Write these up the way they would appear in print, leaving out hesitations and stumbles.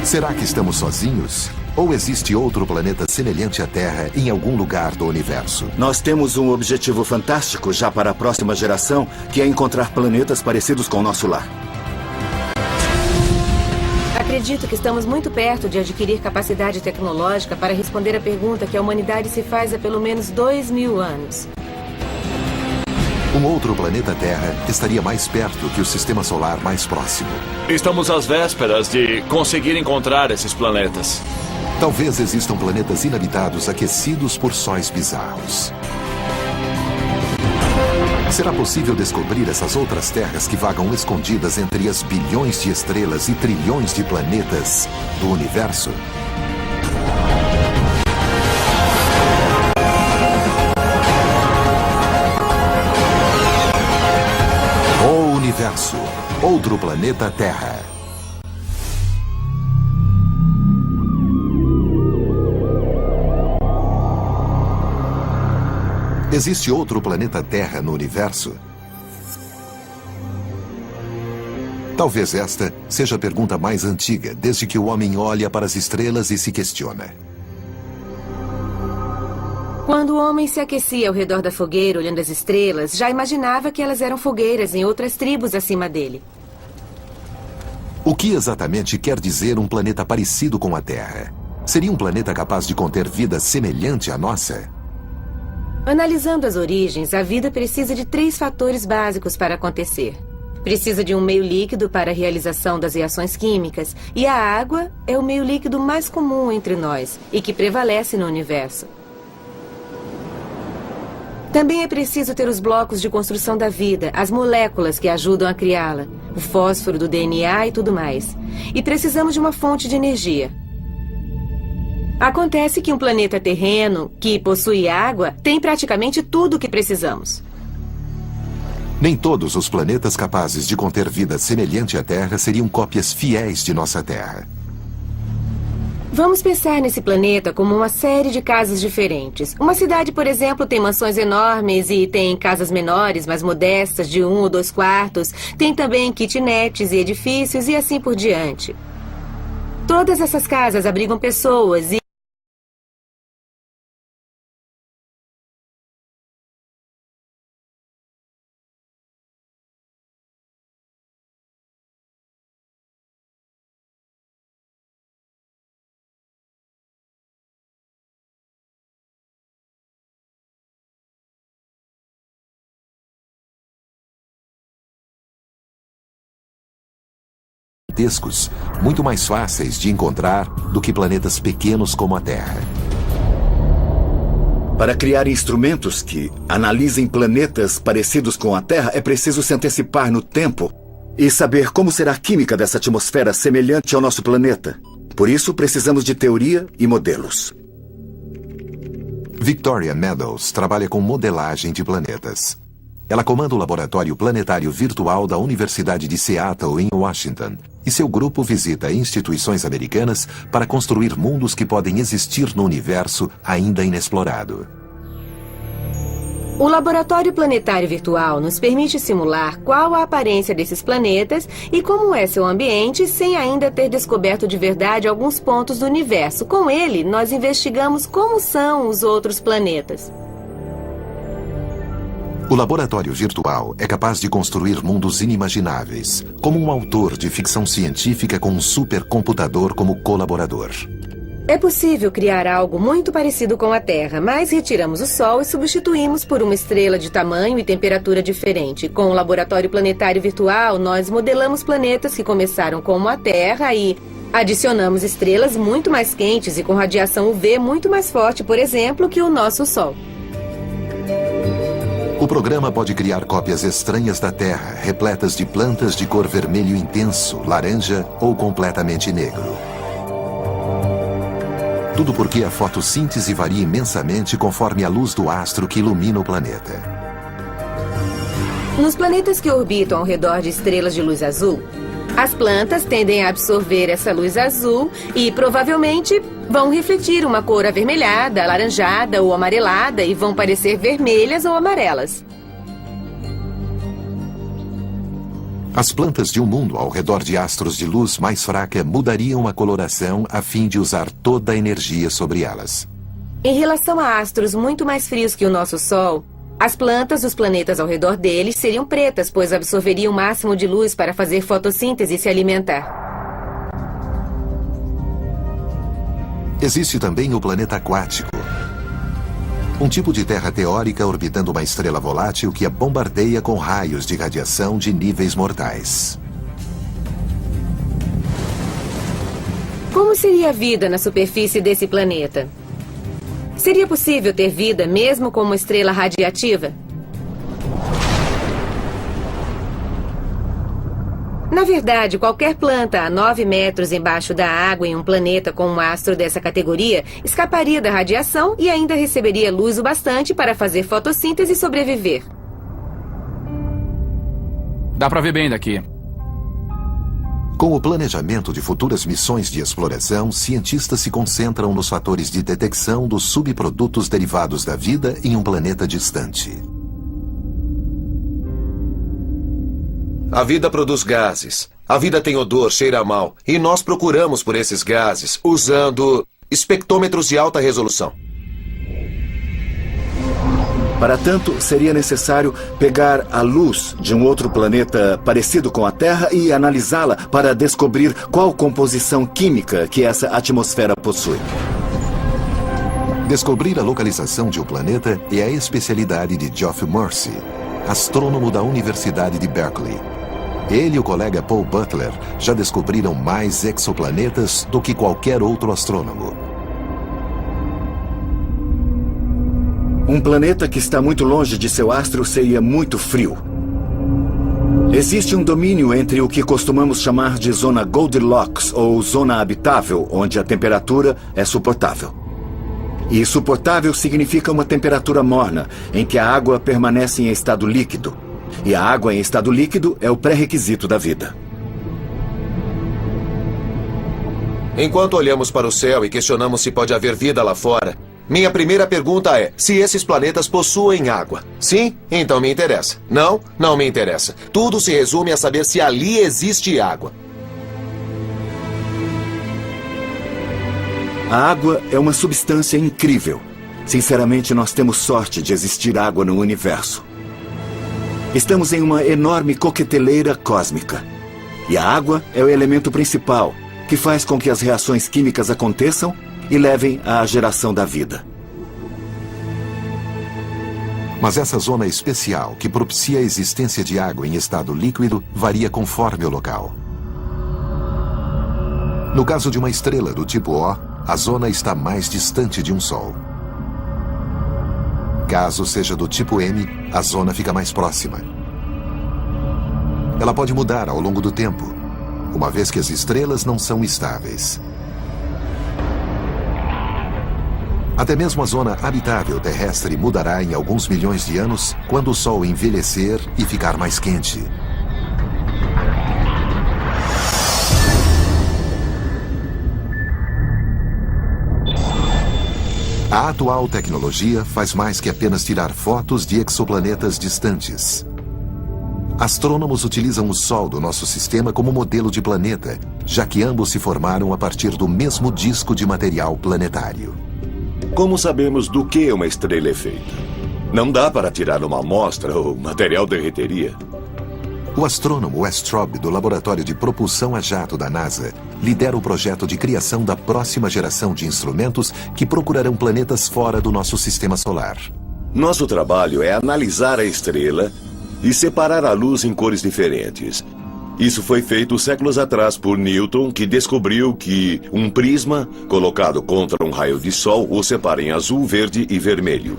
Será que estamos sozinhos? Ou existe outro planeta semelhante à Terra em algum lugar do universo? Nós temos um objetivo fantástico já para a próxima geração, que é encontrar planetas parecidos com o nosso lar. Acredito que estamos muito perto de adquirir capacidade tecnológica para responder à pergunta que a humanidade se faz há pelo menos 2000 anos. Um outro planeta Terra estaria mais perto que o sistema solar mais próximo. Estamos às vésperas de conseguir encontrar esses planetas. Talvez existam planetas inabitados aquecidos por sóis bizarros. Será possível descobrir essas outras terras que vagam escondidas entre as bilhões de estrelas e trilhões de planetas do universo? O universo, outro planeta Terra. Existe outro planeta Terra no universo? Talvez esta seja a pergunta mais antiga, desde que o homem olha para as estrelas e se questiona. Quando o homem se aquecia ao redor da fogueira olhando as estrelas, já imaginava que elas eram fogueiras em outras tribos acima dele. O que exatamente quer dizer um planeta parecido com a Terra? Seria um planeta capaz de conter vida semelhante à nossa? Analisando as origens, a vida precisa de 3 fatores básicos para acontecer. Precisa de um meio líquido para a realização das reações químicas, e a água é o meio líquido mais comum entre nós e que prevalece no universo. Também é preciso ter os blocos de construção da vida, as moléculas que ajudam a criá-la, o fósforo do DNA e tudo mais. E precisamos de uma fonte de energia. Acontece que um planeta terreno, que possui água, tem praticamente tudo o que precisamos. Nem todos os planetas capazes de conter vida semelhante à Terra seriam cópias fiéis de nossa Terra. Vamos pensar nesse planeta como uma série de casas diferentes. Uma cidade, por exemplo, tem mansões enormes e tem casas menores, mais modestas, de 1 ou 2 quartos. Tem também kitnets e edifícios e assim por diante. Todas essas casas abrigam pessoas e gigantescos, muito mais fáceis de encontrar do que planetas pequenos como a Terra. Para criar instrumentos que analisem planetas parecidos com a Terra, é preciso se antecipar no tempo e saber como será a química dessa atmosfera semelhante ao nosso planeta. Por isso, precisamos de teoria e modelos. Victoria Meadows trabalha com modelagem de planetas. Ela comanda o Laboratório Planetário Virtual da Universidade de Seattle, em Washington, e seu grupo visita instituições americanas para construir mundos que podem existir no universo ainda inexplorado. o Laboratório Planetário Virtual nos permite simular qual a aparência desses planetas e como é seu ambiente sem ainda ter descoberto de verdade alguns pontos do universo. Com ele, nós investigamos como são os outros planetas. O laboratório virtual é capaz de construir mundos inimagináveis, como um autor de ficção científica com um supercomputador como colaborador. É possível criar algo muito parecido com a Terra, mas retiramos o Sol e substituímos por uma estrela de tamanho e temperatura diferente. Com o Laboratório Planetário Virtual, nós modelamos planetas que começaram como a Terra e adicionamos estrelas muito mais quentes e com radiação UV muito mais forte, por exemplo, que o nosso Sol. O programa pode criar cópias estranhas da Terra, repletas de plantas de cor vermelho intenso, laranja ou completamente negro. Tudo porque a fotossíntese varia imensamente conforme a luz do astro que ilumina o planeta. Nos planetas que orbitam ao redor de estrelas de luz azul, as plantas tendem a absorver essa luz azul e, provavelmente, vão refletir uma cor avermelhada, alaranjada ou amarelada e vão parecer vermelhas ou amarelas. As plantas de um mundo ao redor de astros de luz mais fraca mudariam a coloração a fim de usar toda a energia sobre elas. Em relação a astros muito mais frios que o nosso Sol, as plantas dos planetas ao redor deles seriam pretas, pois absorveriam o máximo de luz para fazer fotossíntese e se alimentar. Existe também o planeta aquático. Um tipo de terra teórica orbitando uma estrela volátil que a bombardeia com raios de radiação de níveis mortais. Como seria a vida na superfície desse planeta? Seria possível ter vida mesmo com uma estrela radiativa? Na verdade, qualquer planta a 9 metros embaixo da água em um planeta com um astro dessa categoria escaparia da radiação e ainda receberia luz o bastante para fazer fotossíntese e sobreviver. Dá pra ver bem daqui. Com o planejamento de futuras missões de exploração, cientistas se concentram nos fatores de detecção dos subprodutos derivados da vida em um planeta distante. A vida produz gases. A vida tem odor, cheira mal. E nós procuramos por esses gases usando espectrômetros de alta resolução. Para tanto, seria necessário pegar a luz de um outro planeta parecido com a Terra e analisá-la para descobrir qual composição química que essa atmosfera possui. Descobrir a localização de um planeta é a especialidade de Geoff Mercy, astrônomo da Universidade de Berkeley. Ele e o colega Paul Butler já descobriram mais exoplanetas do que qualquer outro astrônomo. Um planeta que está muito longe de seu astro seria muito frio. Existe um domínio entre o que costumamos chamar de zona Goldilocks, ou zona habitável, onde a temperatura é suportável. E suportável significa uma temperatura morna, em que a água permanece em estado líquido. E a água em estado líquido é o pré-requisito da vida. Enquanto olhamos para o céu e questionamos se pode haver vida lá fora, minha primeira pergunta é, se esses planetas possuem água? Sim? Então me interessa. Não? Não me interessa. Tudo se resume a saber se ali existe água. A água é uma substância incrível. Sinceramente, nós temos sorte de existir água no universo. Estamos em uma enorme coqueteleira cósmica. E a água é o elemento principal, que faz com que as reações químicas aconteçam e levem à geração da vida. Mas essa zona especial que propicia a existência de água em estado líquido varia conforme o local. No caso de uma estrela do tipo O, a zona está mais distante de um Sol. Caso seja do tipo M, a zona fica mais próxima. Ela pode mudar ao longo do tempo, uma vez que as estrelas não são estáveis. Até mesmo a zona habitável terrestre mudará em alguns milhões de anos quando o Sol envelhecer e ficar mais quente. A atual tecnologia faz mais que apenas tirar fotos de exoplanetas distantes. Astrônomos utilizam o Sol do nosso sistema como modelo de planeta, já que ambos se formaram a partir do mesmo disco de material planetário. Como sabemos do que uma estrela é feita? Não dá para tirar uma amostra ou o material derreteria. O astrônomo Wes Traub, do Laboratório de Propulsão a Jato da NASA, lidera o projeto de criação da próxima geração de instrumentos que procurarão planetas fora do nosso sistema solar. Nosso trabalho é analisar a estrela e separar a luz em cores diferentes. Isso foi feito séculos atrás por Newton, que descobriu que um prisma colocado contra um raio de sol o separa em azul, verde e vermelho.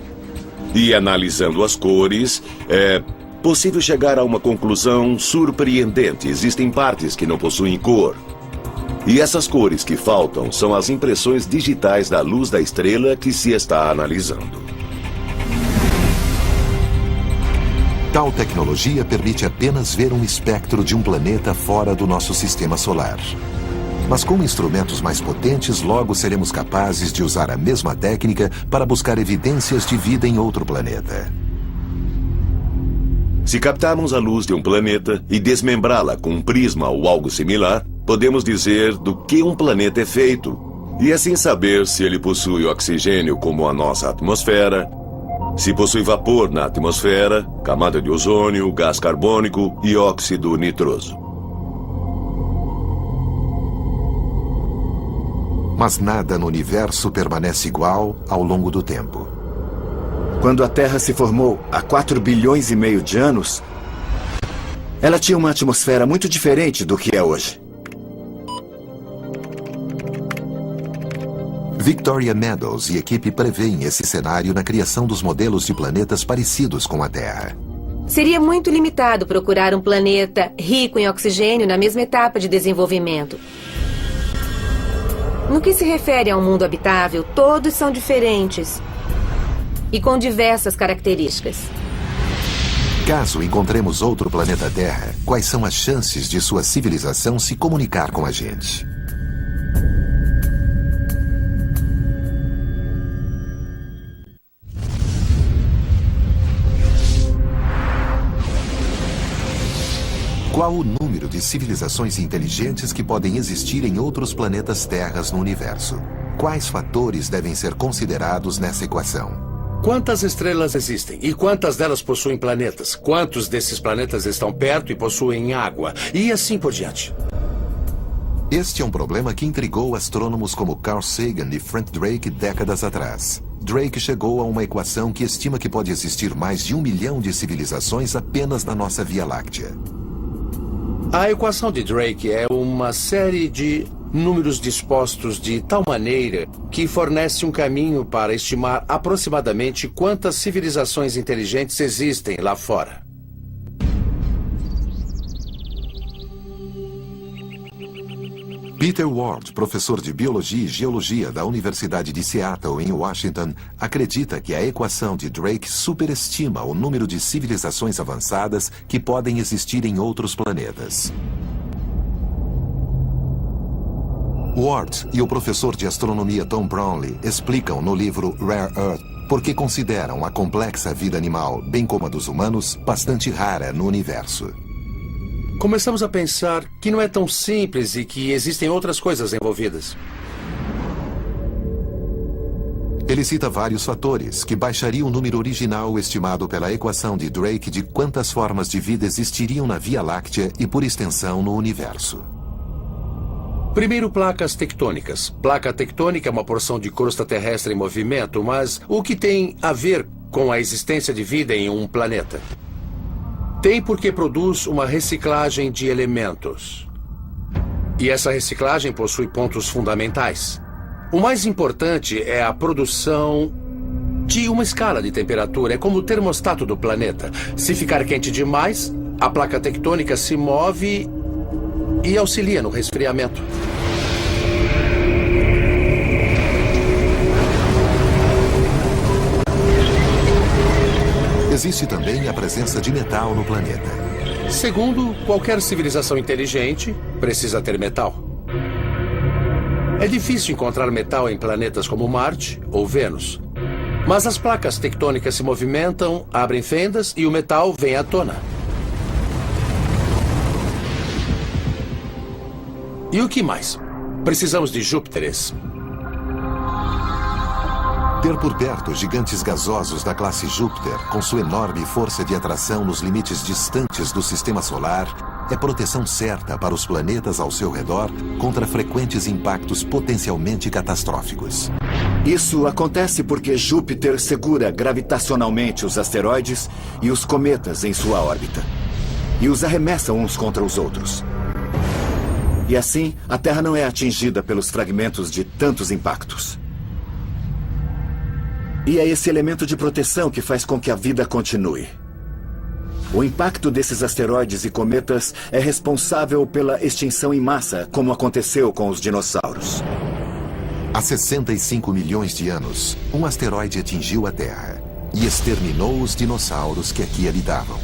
E analisando as cores, é possível chegar a uma conclusão surpreendente. Existem partes que não possuem cor. E essas cores que faltam são as impressões digitais da luz da estrela que se está analisando. Tal tecnologia permite apenas ver um espectro de um planeta fora do nosso sistema solar. Mas com instrumentos mais potentes, logo seremos capazes de usar a mesma técnica para buscar evidências de vida em outro planeta. Se captarmos a luz de um planeta e desmembrá-la com um prisma ou algo similar, podemos dizer do que um planeta é feito, e assim saber se ele possui oxigênio como a nossa atmosfera, se possui vapor na atmosfera, camada de ozônio, gás carbônico e óxido nitroso. Mas nada no universo permanece igual ao longo do tempo. Quando a Terra se formou há 4 bilhões e meio de anos, ela tinha uma atmosfera muito diferente do que é hoje. Victoria Meadows e equipe prevêem esse cenário na criação dos modelos de planetas parecidos com a Terra. Seria muito limitado procurar um planeta rico em oxigênio na mesma etapa de desenvolvimento. No que se refere a um mundo habitável, todos são diferentes e com diversas características. Caso encontremos outro planeta Terra, quais são as chances de sua civilização se comunicar com a gente? Qual o número de civilizações inteligentes que podem existir em outros planetas Terras no universo? Quais fatores devem ser considerados nessa equação? Quantas estrelas existem e quantas delas possuem planetas? Quantos desses planetas estão perto e possuem água? E assim por diante. Este é um problema que intrigou astrônomos como Carl Sagan e Frank Drake décadas atrás. Drake chegou a uma equação que estima que pode existir mais de 1 milhão de civilizações apenas na nossa Via Láctea. A equação de Drake é uma série de números dispostos de tal maneira que fornece um caminho para estimar aproximadamente quantas civilizações inteligentes existem lá fora. Peter Ward, professor de Biologia e Geologia da Universidade de Seattle, em Washington, acredita que a equação de Drake superestima o número de civilizações avançadas que podem existir em outros planetas. Ward e o professor de astronomia Tom Brownlee explicam no livro Rare Earth por que consideram a complexa vida animal, bem como a dos humanos, bastante rara no universo. Começamos a pensar que não é tão simples e que existem outras coisas envolvidas. Ele cita vários fatores que baixariam o número original estimado pela equação de Drake de quantas formas de vida existiriam na Via Láctea e, por extensão, no universo. Primeiro, placas tectônicas. Placa tectônica é uma porção de crosta terrestre em movimento, mas o que tem a ver com a existência de vida em um planeta? Tem porque produz uma reciclagem de elementos. E essa reciclagem possui pontos fundamentais. O mais importante é a produção de uma escala de temperatura. É como o termostato do planeta. Se ficar quente demais, a placa tectônica se move e auxilia no resfriamento. Existe também a presença de metal no planeta. Segundo, qualquer civilização inteligente precisa ter metal. É difícil encontrar metal em planetas como Marte ou Vênus. Mas as placas tectônicas se movimentam, abrem fendas e o metal vem à tona. E o que mais? Precisamos de Júpiteres. Ter por perto gigantes gasosos da classe Júpiter, com sua enorme força de atração nos limites distantes do sistema solar, é proteção certa para os planetas ao seu redor contra frequentes impactos potencialmente catastróficos. Isso acontece porque Júpiter segura gravitacionalmente os asteroides e os cometas em sua órbita, e os arremessa uns contra os outros. E assim, a Terra não é atingida pelos fragmentos de tantos impactos. E é esse elemento de proteção que faz com que a vida continue. O impacto desses asteroides e cometas é responsável pela extinção em massa, como aconteceu com os dinossauros. Há 65 milhões de anos, um asteroide atingiu a Terra e exterminou os dinossauros que aqui habitavam.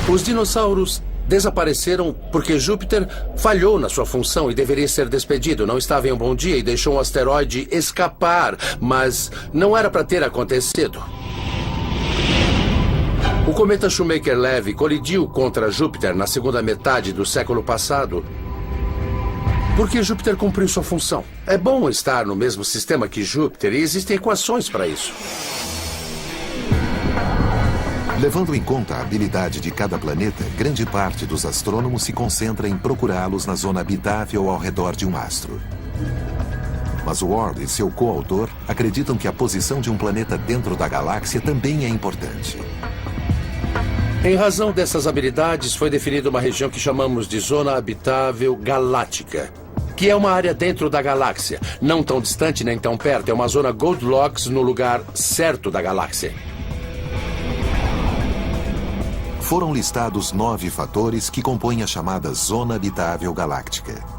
Os dinossauros desapareceram porque Júpiter falhou na sua função e deveria ser despedido. Não estava em um bom dia e deixou um asteroide escapar, mas não era para ter acontecido. O cometa Shoemaker-Levy colidiu contra Júpiter na segunda metade do século passado porque Júpiter cumpriu sua função. É bom estar no mesmo sistema que Júpiter e existem equações para isso. Levando em conta a habilidade de cada planeta, grande parte dos astrônomos se concentra em procurá-los na zona habitável ao redor de um astro. Mas Ward e seu coautor acreditam que a posição de um planeta dentro da galáxia também é importante. Em razão dessas habilidades, foi definida uma região que chamamos de Zona Habitável Galáctica, que é uma área dentro da galáxia, não tão distante nem tão perto. É uma zona Goldilocks no lugar certo da galáxia. Foram listados 9 fatores que compõem a chamada Zona Habitável Galáctica.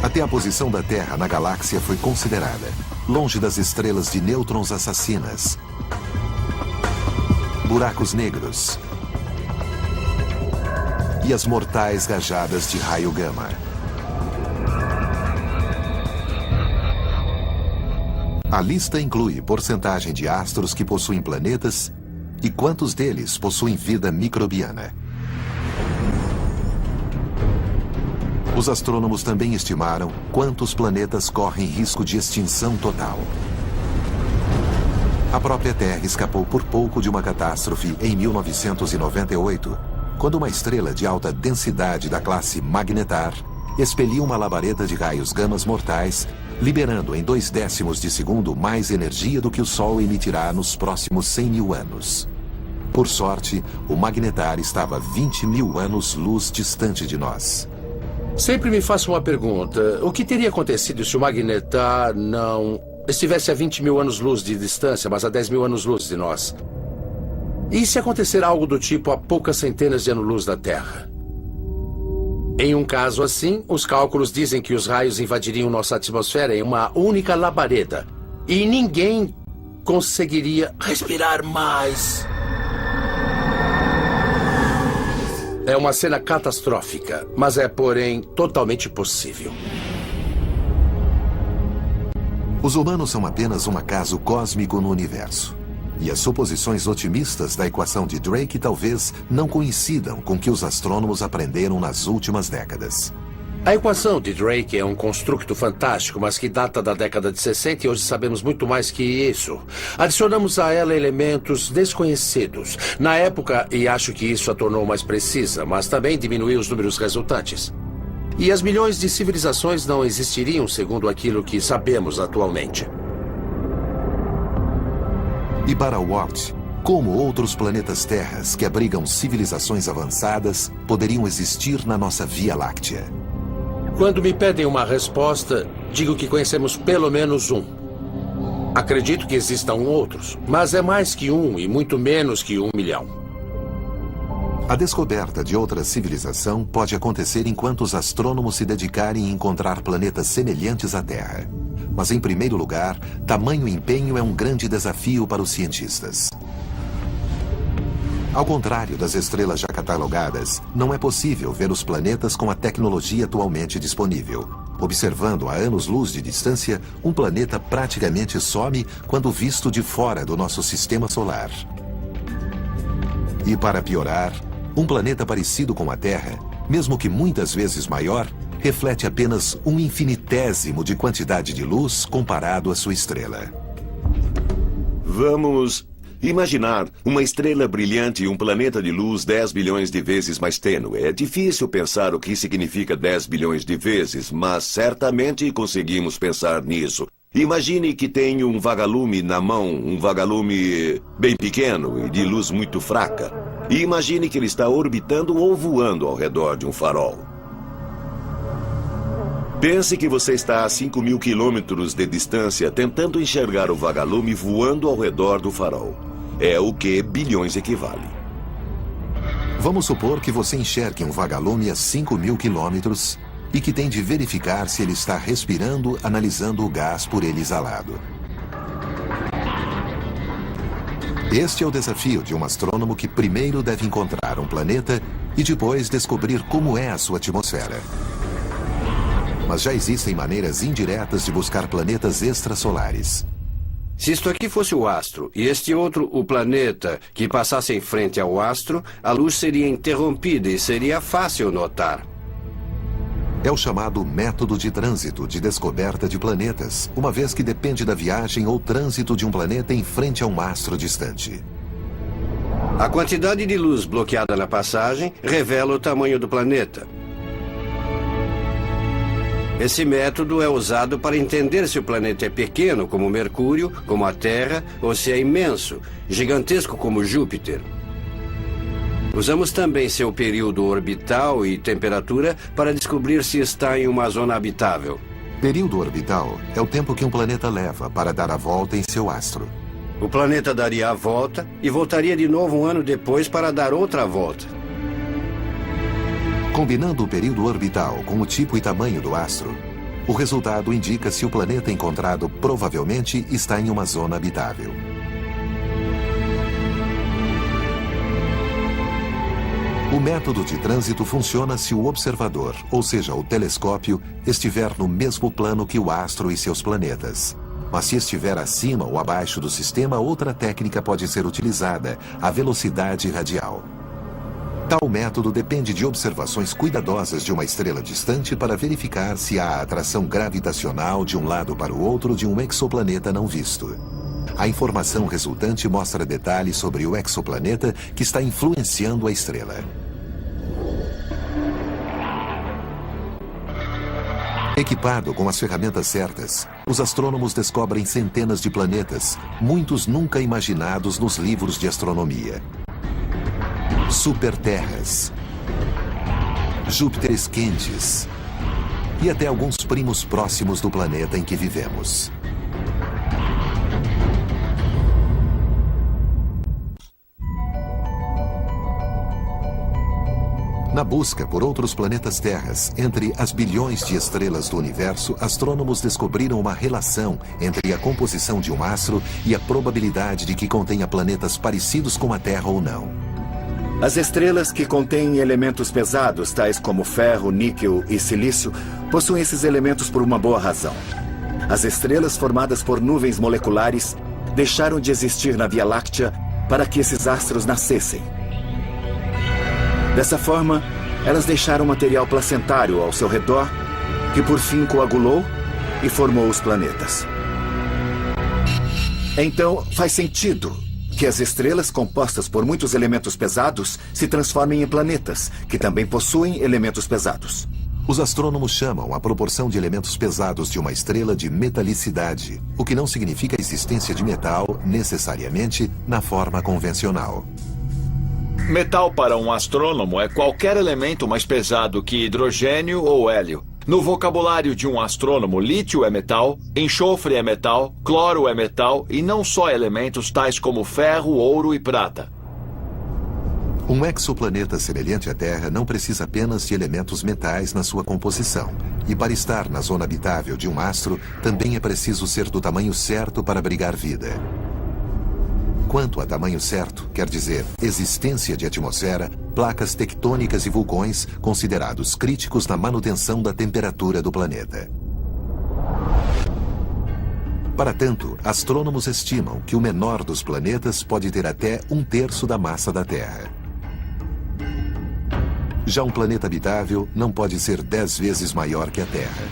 Até a posição da Terra na galáxia foi considerada, longe das estrelas de nêutrons assassinas, buracos negros e as mortais rajadas de raio gama. A lista inclui porcentagem de astros que possuem planetas e quantos deles possuem vida microbiana. Os astrônomos também estimaram quantos planetas correm risco de extinção total. A própria Terra escapou por pouco de uma catástrofe em 1998, quando uma estrela de alta densidade da classe Magnetar expeliu uma labareda de raios gamas mortais, liberando em 0,2 de segundo mais energia do que o Sol emitirá nos próximos 100 mil anos. Por sorte, o Magnetar estava 20 mil anos-luz distante de nós. Sempre me faço uma pergunta. O que teria acontecido se o Magnetar não estivesse a 20 mil anos-luz de distância, mas a 10 mil anos-luz de nós? E se acontecer algo do tipo a poucas centenas de anos-luz da Terra? Em um caso assim, os cálculos dizem que os raios invadiriam nossa atmosfera em uma única labareda. E ninguém conseguiria respirar mais. É uma cena catastrófica, mas é, porém, totalmente possível. Os humanos são apenas um acaso cósmico no universo. E as suposições otimistas da equação de Drake talvez não coincidam com o que os astrônomos aprenderam nas últimas décadas. A equação de Drake é um construto fantástico, mas que data da década de 60 e hoje sabemos muito mais que isso. Adicionamos a ela elementos desconhecidos na época e acho que isso a tornou mais precisa, mas também diminuiu os números resultantes. E as milhões de civilizações não existiriam segundo aquilo que sabemos atualmente. E para Ward, como outros planetas terras que abrigam civilizações avançadas poderiam existir na nossa Via Láctea? Quando me pedem uma resposta, digo que conhecemos pelo menos um. Acredito que existam outros, mas é mais que um e muito menos que 1 milhão. A descoberta de outra civilização pode acontecer enquanto os astrônomos se dedicarem a encontrar planetas semelhantes à Terra. Mas, em primeiro lugar, tamanho e empenho é um grande desafio para os cientistas. Ao contrário das estrelas já catalogadas, não é possível ver os planetas com a tecnologia atualmente disponível. Observando a anos-luz de distância, um planeta praticamente some quando visto de fora do nosso sistema solar. E para piorar, um planeta parecido com a Terra, mesmo que muitas vezes maior, reflete apenas um infinitésimo de quantidade de luz comparado à sua estrela. Vamos imaginar uma estrela brilhante e um planeta de luz 10 bilhões de vezes mais tênue. É difícil pensar o que significa 10 bilhões de vezes, mas certamente conseguimos pensar nisso. Imagine que tem um vagalume na mão, um vagalume bem pequeno e de luz muito fraca. E imagine que ele está orbitando ou voando ao redor de um farol. Pense que você está a 5 mil quilômetros de distância tentando enxergar o vagalume voando ao redor do farol. É o que bilhões equivale. Vamos supor que você enxergue um vagalume a 5 mil quilômetros e que tem de verificar se ele está respirando, analisando o gás por ele exalado. Este é o desafio de um astrônomo que primeiro deve encontrar um planeta e depois descobrir como é a sua atmosfera. mas já existem maneiras indiretas de buscar planetas extrasolares. Se isto aqui fosse o astro e este outro o planeta que passasse em frente ao astro, a luz seria interrompida e seria fácil notar. É o chamado método de trânsito de descoberta de planetas, uma vez que depende da viagem ou trânsito de um planeta em frente a um astro distante. A quantidade de luz bloqueada na passagem revela o tamanho do planeta. Esse método é usado para entender se o planeta é pequeno, como Mercúrio, como a Terra, ou se é imenso, gigantesco como Júpiter. Usamos também seu período orbital e temperatura para descobrir se está em uma zona habitável. Período orbital é o tempo que um planeta leva para dar a volta em seu astro. O planeta daria a volta e voltaria de novo um ano depois para dar outra volta. Combinando o período orbital com o tipo e tamanho do astro, o resultado indica se o planeta encontrado provavelmente está em uma zona habitável. O método de trânsito funciona se o observador, ou seja, o telescópio, estiver no mesmo plano que o astro e seus planetas. Mas se estiver acima ou abaixo do sistema, outra técnica pode ser utilizada, a velocidade radial. Tal método depende de observações cuidadosas de uma estrela distante para verificar se há atração gravitacional de um lado para o outro de um exoplaneta não visto. A informação resultante mostra detalhes sobre o exoplaneta que está influenciando a estrela. Equipado com as ferramentas certas, os astrônomos descobrem centenas de planetas, muitos nunca imaginados nos livros de astronomia. Superterras, Júpiteres quentes e até alguns primos próximos do planeta em que vivemos. Na busca por outros planetas terras, entre as bilhões de estrelas do universo, astrônomos descobriram uma relação entre a composição de um astro e a probabilidade de que contenha planetas parecidos com a Terra ou não. As estrelas que contêm elementos pesados, tais como ferro, níquel e silício, possuem esses elementos por uma boa razão. As estrelas formadas por nuvens moleculares deixaram de existir na Via Láctea para que esses astros nascessem. Dessa forma, elas deixaram material placentário ao seu redor, que por fim coagulou e formou os planetas. Então, faz sentido que as estrelas compostas por muitos elementos pesados se transformem em planetas, que também possuem elementos pesados. Os astrônomos chamam a proporção de elementos pesados de uma estrela de metalicidade, o que não significa a existência de metal, necessariamente, na forma convencional. Metal para um astrônomo é qualquer elemento mais pesado que hidrogênio ou hélio. No vocabulário de um astrônomo, lítio é metal, enxofre é metal, cloro é metal e não só elementos tais como ferro, ouro e prata. Um exoplaneta semelhante à Terra não precisa apenas de elementos metais na sua composição. E para estar na zona habitável de um astro, também é preciso ser do tamanho certo para abrigar vida. Quanto a tamanho certo, quer dizer existência de atmosfera, placas tectônicas e vulcões considerados críticos na manutenção da temperatura do planeta. Para tanto, astrônomos estimam que o menor dos planetas pode ter até 1/3 da massa da Terra. Já um planeta habitável não pode ser 10 vezes maior que a Terra.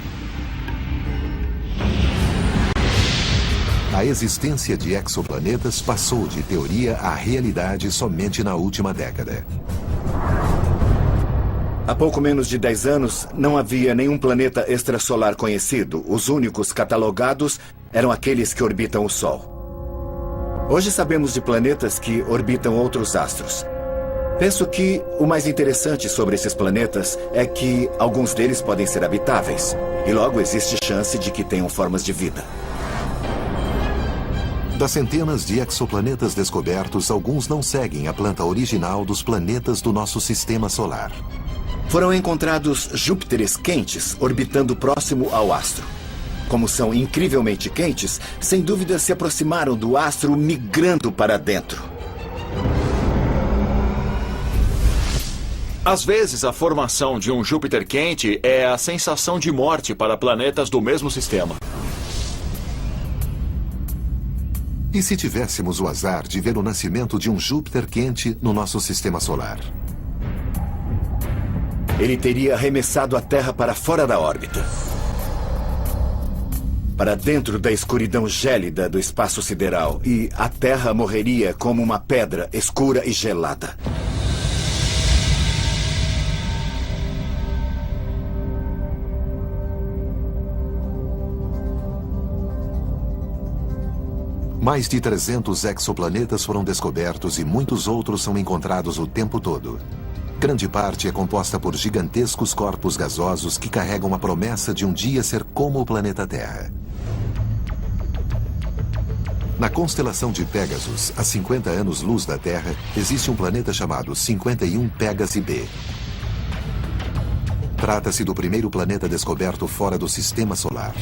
A existência de exoplanetas passou de teoria à realidade somente na última década. Há pouco menos de 10 anos, não havia nenhum planeta extrasolar conhecido. Os únicos catalogados eram aqueles que orbitam o Sol. Hoje sabemos de planetas que orbitam outros astros. Penso que o mais interessante sobre esses planetas é que alguns deles podem ser habitáveis. E logo existe chance de que tenham formas de vida. Das centenas de exoplanetas descobertos, alguns não seguem a planta original dos planetas do nosso sistema solar. Foram encontrados Júpiteres quentes orbitando próximo ao astro. Como são incrivelmente quentes, sem dúvida se aproximaram do astro migrando para dentro. Às vezes, a formação de um Júpiter quente é a sensação de morte para planetas do mesmo sistema. E se tivéssemos o azar de ver o nascimento de um Júpiter quente no nosso sistema solar? Ele teria arremessado a Terra para fora da órbita. Para dentro da escuridão gélida do espaço sideral. E a Terra morreria como uma pedra escura e gelada. Mais de 300 exoplanetas foram descobertos e muitos outros são encontrados o tempo todo. Grande parte é composta por gigantescos corpos gasosos que carregam a promessa de um dia ser como o planeta Terra. Na constelação de Pégasus, a 50 anos-luz da Terra, existe um planeta chamado 51 Pégasi b. Trata-se do primeiro planeta descoberto fora do Sistema Solar.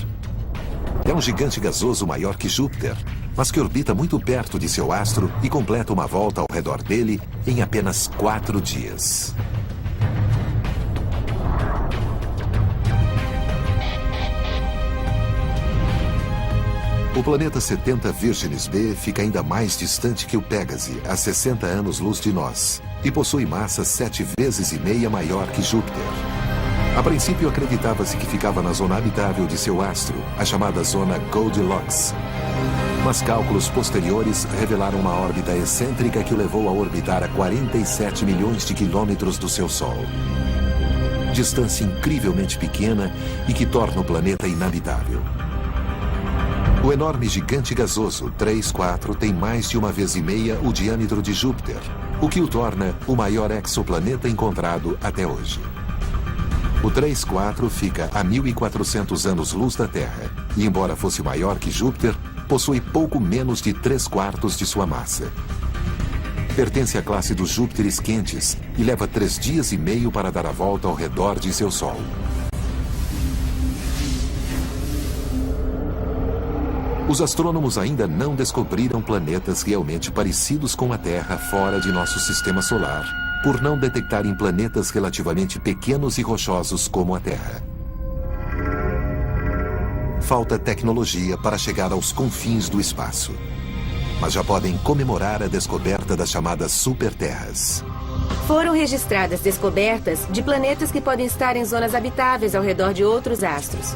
É um gigante gasoso maior que Júpiter, mas que orbita muito perto de seu astro e completa uma volta ao redor dele em apenas 4 dias. O planeta 70 Virginis b fica ainda mais distante que o Pégasi, a 60 anos-luz de nós, e possui massa 7,5 vezes maior que Júpiter. A princípio, acreditava-se que ficava na zona habitável de seu astro, a chamada zona Goldilocks. Mas cálculos posteriores revelaram uma órbita excêntrica que o levou a orbitar a 47 milhões de quilômetros do seu Sol. Distância incrivelmente pequena e que torna o planeta inabitável. O enorme gigante gasoso 3-4 tem mais de 1,5 vezes o diâmetro de Júpiter, o que o torna o maior exoplaneta encontrado até hoje. O 3-4 fica a 1.400 anos-luz da Terra, e embora fosse maior que Júpiter, possui pouco menos de 3/4 de sua massa. Pertence à classe dos Júpiteres quentes e leva 3,5 dias para dar a volta ao redor de seu Sol. Os astrônomos ainda não descobriram planetas realmente parecidos com a Terra fora de nosso sistema solar, por não detectarem planetas relativamente pequenos e rochosos como a Terra. Falta tecnologia para chegar aos confins do espaço. Mas já podem comemorar a descoberta das chamadas superterras. Foram registradas descobertas de planetas que podem estar em zonas habitáveis ao redor de outros astros.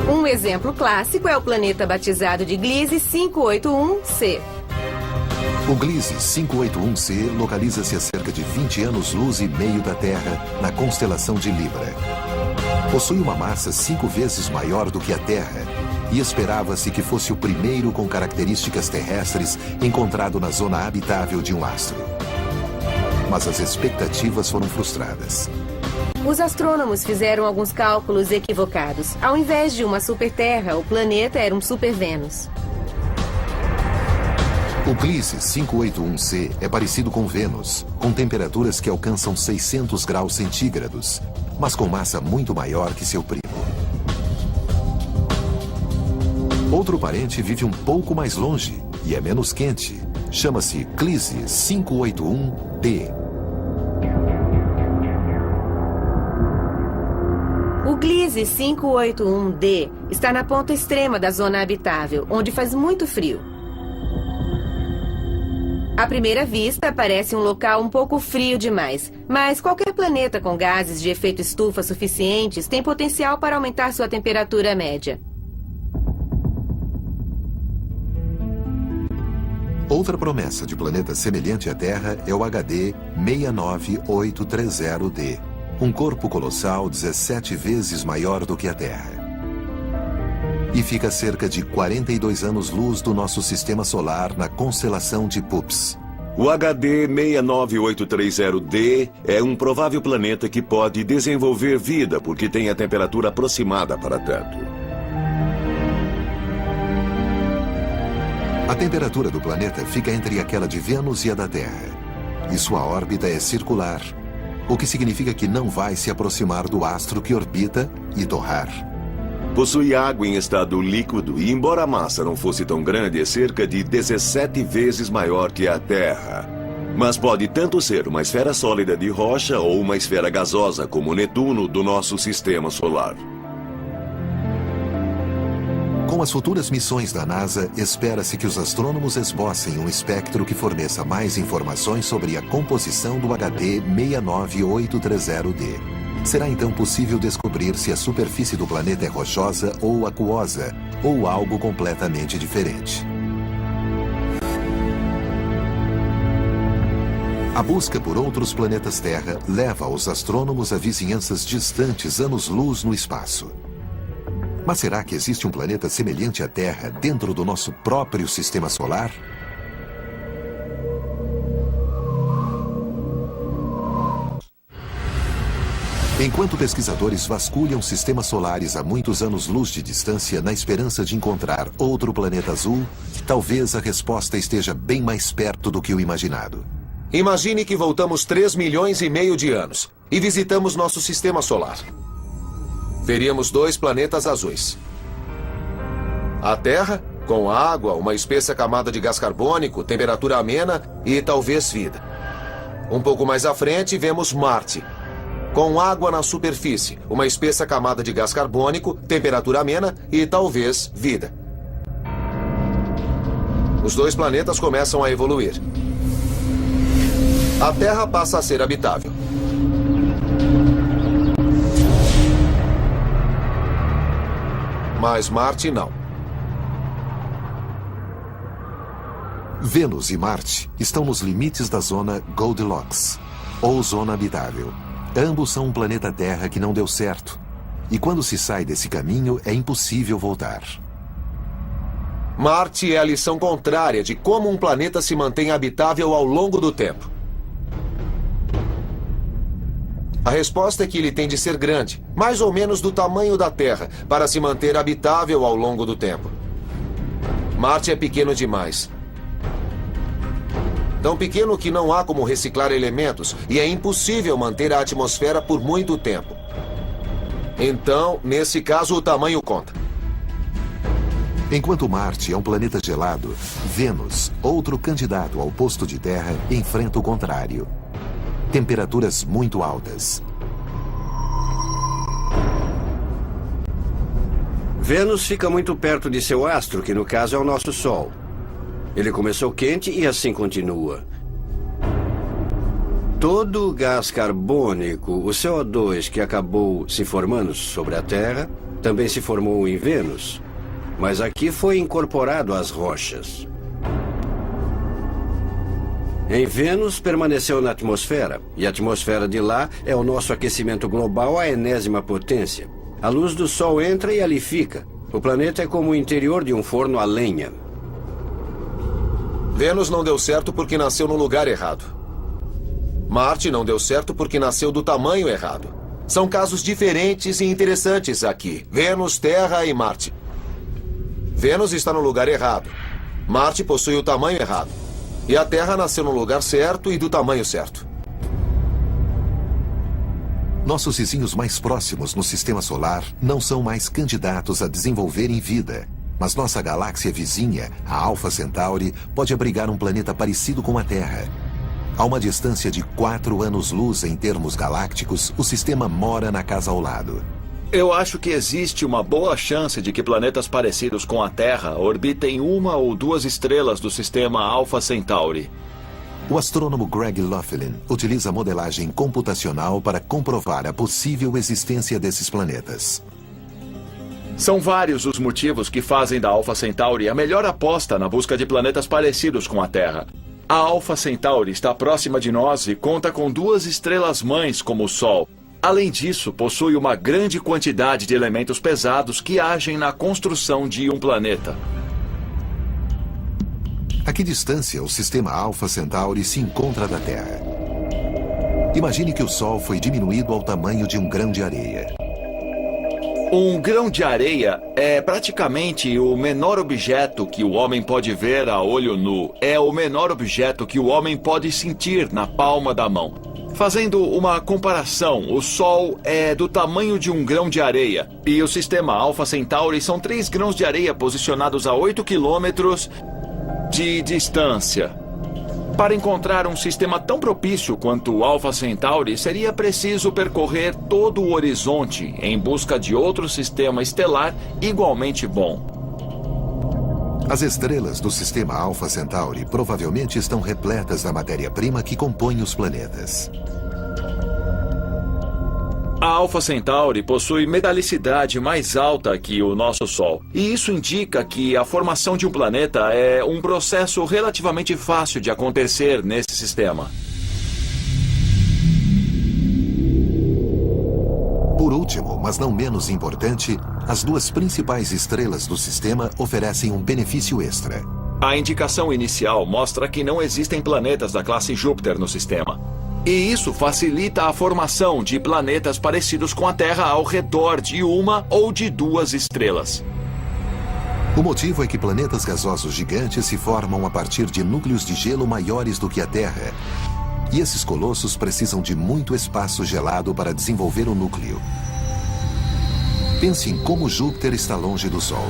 Um exemplo clássico é o planeta batizado de Gliese 581c. O Gliese 581c localiza-se a cerca de 20 anos-luz e meio da Terra, na constelação de Libra. Possui uma massa 5 vezes maior do que a Terra e esperava-se que fosse o primeiro com características terrestres encontrado na zona habitável de um astro. Mas as expectativas foram frustradas. Os astrônomos fizeram alguns cálculos equivocados. Ao invés de uma superterra, o planeta era um supervênus. O Gliese 581c é parecido com Vênus, com temperaturas que alcançam 600 graus centígrados, mas com massa muito maior que seu primo. Outro parente vive um pouco mais longe e é menos quente. Chama-se Gliese 581d. O Gliese 581d está na ponta extrema da zona habitável, onde faz muito frio. À primeira vista, parece um local um pouco frio demais, mas qualquer planeta com gases de efeito estufa suficientes tem potencial para aumentar sua temperatura média. Outra promessa de planeta semelhante à Terra é o HD 69830d, um corpo colossal 17 vezes maior do que a Terra. E fica a cerca de 42 anos-luz do nosso sistema solar na constelação de Pups. O HD 69830d é um provável planeta que pode desenvolver vida porque tem a temperatura aproximada para tanto. A temperatura do planeta fica entre aquela de Vênus e a da Terra. E sua órbita é circular, o que significa que não vai se aproximar do astro que orbita e torrar. Possui água em estado líquido e, embora a massa não fosse tão grande, é cerca de 17 vezes maior que a Terra. Mas pode tanto ser uma esfera sólida de rocha ou uma esfera gasosa, como Netuno, do nosso sistema solar. Com as futuras missões da NASA, espera-se que os astrônomos esbocem um espectro que forneça mais informações sobre a composição do HD 69830D. Será então possível descobrir se a superfície do planeta é rochosa ou aquosa, ou algo completamente diferente. A busca por outros planetas Terra leva os astrônomos a vizinhanças distantes anos-luz no espaço. Mas será que existe um planeta semelhante à Terra dentro do nosso próprio sistema solar? Enquanto pesquisadores vasculham sistemas solares a muitos anos-luz de distância na esperança de encontrar outro planeta azul, talvez a resposta esteja bem mais perto do que o imaginado. Imagine que voltamos 3,5 milhões de anos e visitamos nosso sistema solar. Veríamos 2 planetas azuis. A Terra, com água, uma espessa camada de gás carbônico, temperatura amena e talvez vida. Um pouco mais à frente, vemos Marte, com água na superfície, uma espessa camada de gás carbônico, temperatura amena e talvez vida. Os 2 planetas começam a evoluir. A Terra passa a ser habitável. Mas Marte não. Vênus e Marte estão nos limites da zona Goldilocks, ou zona habitável. Ambos são um planeta Terra que não deu certo. E quando se sai desse caminho, é impossível voltar. Marte é a lição contrária de como um planeta se mantém habitável ao longo do tempo. A resposta é que ele tem de ser grande, mais ou menos do tamanho da Terra, para se manter habitável ao longo do tempo. Marte é pequeno demais. Tão pequeno que não há como reciclar elementos e é impossível manter a atmosfera por muito tempo. Então, nesse caso, o tamanho conta. Enquanto Marte é um planeta gelado, Vênus, outro candidato ao posto de Terra, enfrenta o contrário. Temperaturas muito altas. Vênus fica muito perto de seu astro, que no caso é o nosso Sol. Ele começou quente e assim continua. Todo o gás carbônico, o CO2 que acabou se formando sobre a Terra, também se formou em Vênus, mas aqui foi incorporado às rochas. Em Vênus, permaneceu na atmosfera, e a atmosfera de lá é o nosso aquecimento global à enésima potência. A luz do Sol entra e ali fica. O planeta é como o interior de um forno a lenha. Vênus não deu certo porque nasceu no lugar errado. Marte não deu certo porque nasceu do tamanho errado. São casos diferentes e interessantes aqui. Vênus, Terra e Marte. Vênus está no lugar errado. Marte possui o tamanho errado. E a Terra nasceu no lugar certo e do tamanho certo. Nossos vizinhos mais próximos no sistema solar não são mais candidatos a desenvolverem vida. Mas nossa galáxia vizinha, a Alpha Centauri, pode abrigar um planeta parecido com a Terra. A uma distância de 4 anos-luz em termos galácticos, o sistema mora na casa ao lado. Eu acho que existe uma boa chance de que planetas parecidos com a Terra orbitem 1 ou 2 estrelas do sistema Alpha Centauri. O astrônomo Greg Laughlin utiliza modelagem computacional para comprovar a possível existência desses planetas. São vários os motivos que fazem da Alpha Centauri a melhor aposta na busca de planetas parecidos com a Terra. A Alpha Centauri está próxima de nós e conta com 2 estrelas-mães como o Sol. Além disso, possui uma grande quantidade de elementos pesados que agem na construção de um planeta. A que distância o sistema Alpha Centauri se encontra da Terra? Imagine que o Sol foi diminuído ao tamanho de um grão de areia. Um grão de areia é praticamente o menor objeto que o homem pode ver a olho nu. É o menor objeto que o homem pode sentir na palma da mão. Fazendo uma comparação, o Sol é do tamanho de um grão de areia e o sistema Alpha Centauri são 3 grãos de areia posicionados a 8 quilômetros de distância. Para encontrar um sistema tão propício quanto o Alpha Centauri, seria preciso percorrer todo o horizonte em busca de outro sistema estelar igualmente bom. As estrelas do sistema Alpha Centauri provavelmente estão repletas da matéria-prima que compõe os planetas. A Alpha Centauri possui metalicidade mais alta que o nosso Sol. E isso indica que a formação de um planeta é um processo relativamente fácil de acontecer nesse sistema. Por último, mas não menos importante, as duas principais estrelas do sistema oferecem um benefício extra. A indicação inicial mostra que não existem planetas da classe Júpiter no sistema. E isso facilita a formação de planetas parecidos com a Terra ao redor de uma ou de duas estrelas. O motivo é que planetas gasosos gigantes se formam a partir de núcleos de gelo maiores do que a Terra. E esses colossos precisam de muito espaço gelado para desenvolver o núcleo. Pense em como Júpiter está longe do Sol.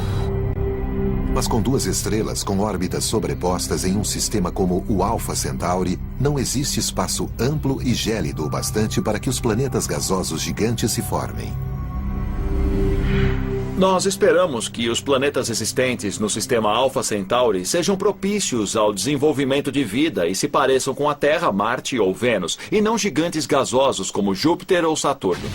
Mas com duas estrelas com órbitas sobrepostas em um sistema como o Alpha Centauri, não existe espaço amplo e gélido o bastante para que os planetas gasosos gigantes se formem. Nós esperamos que os planetas existentes no sistema Alpha Centauri sejam propícios ao desenvolvimento de vida e se pareçam com a Terra, Marte ou Vênus, e não gigantes gasosos como Júpiter ou Saturno.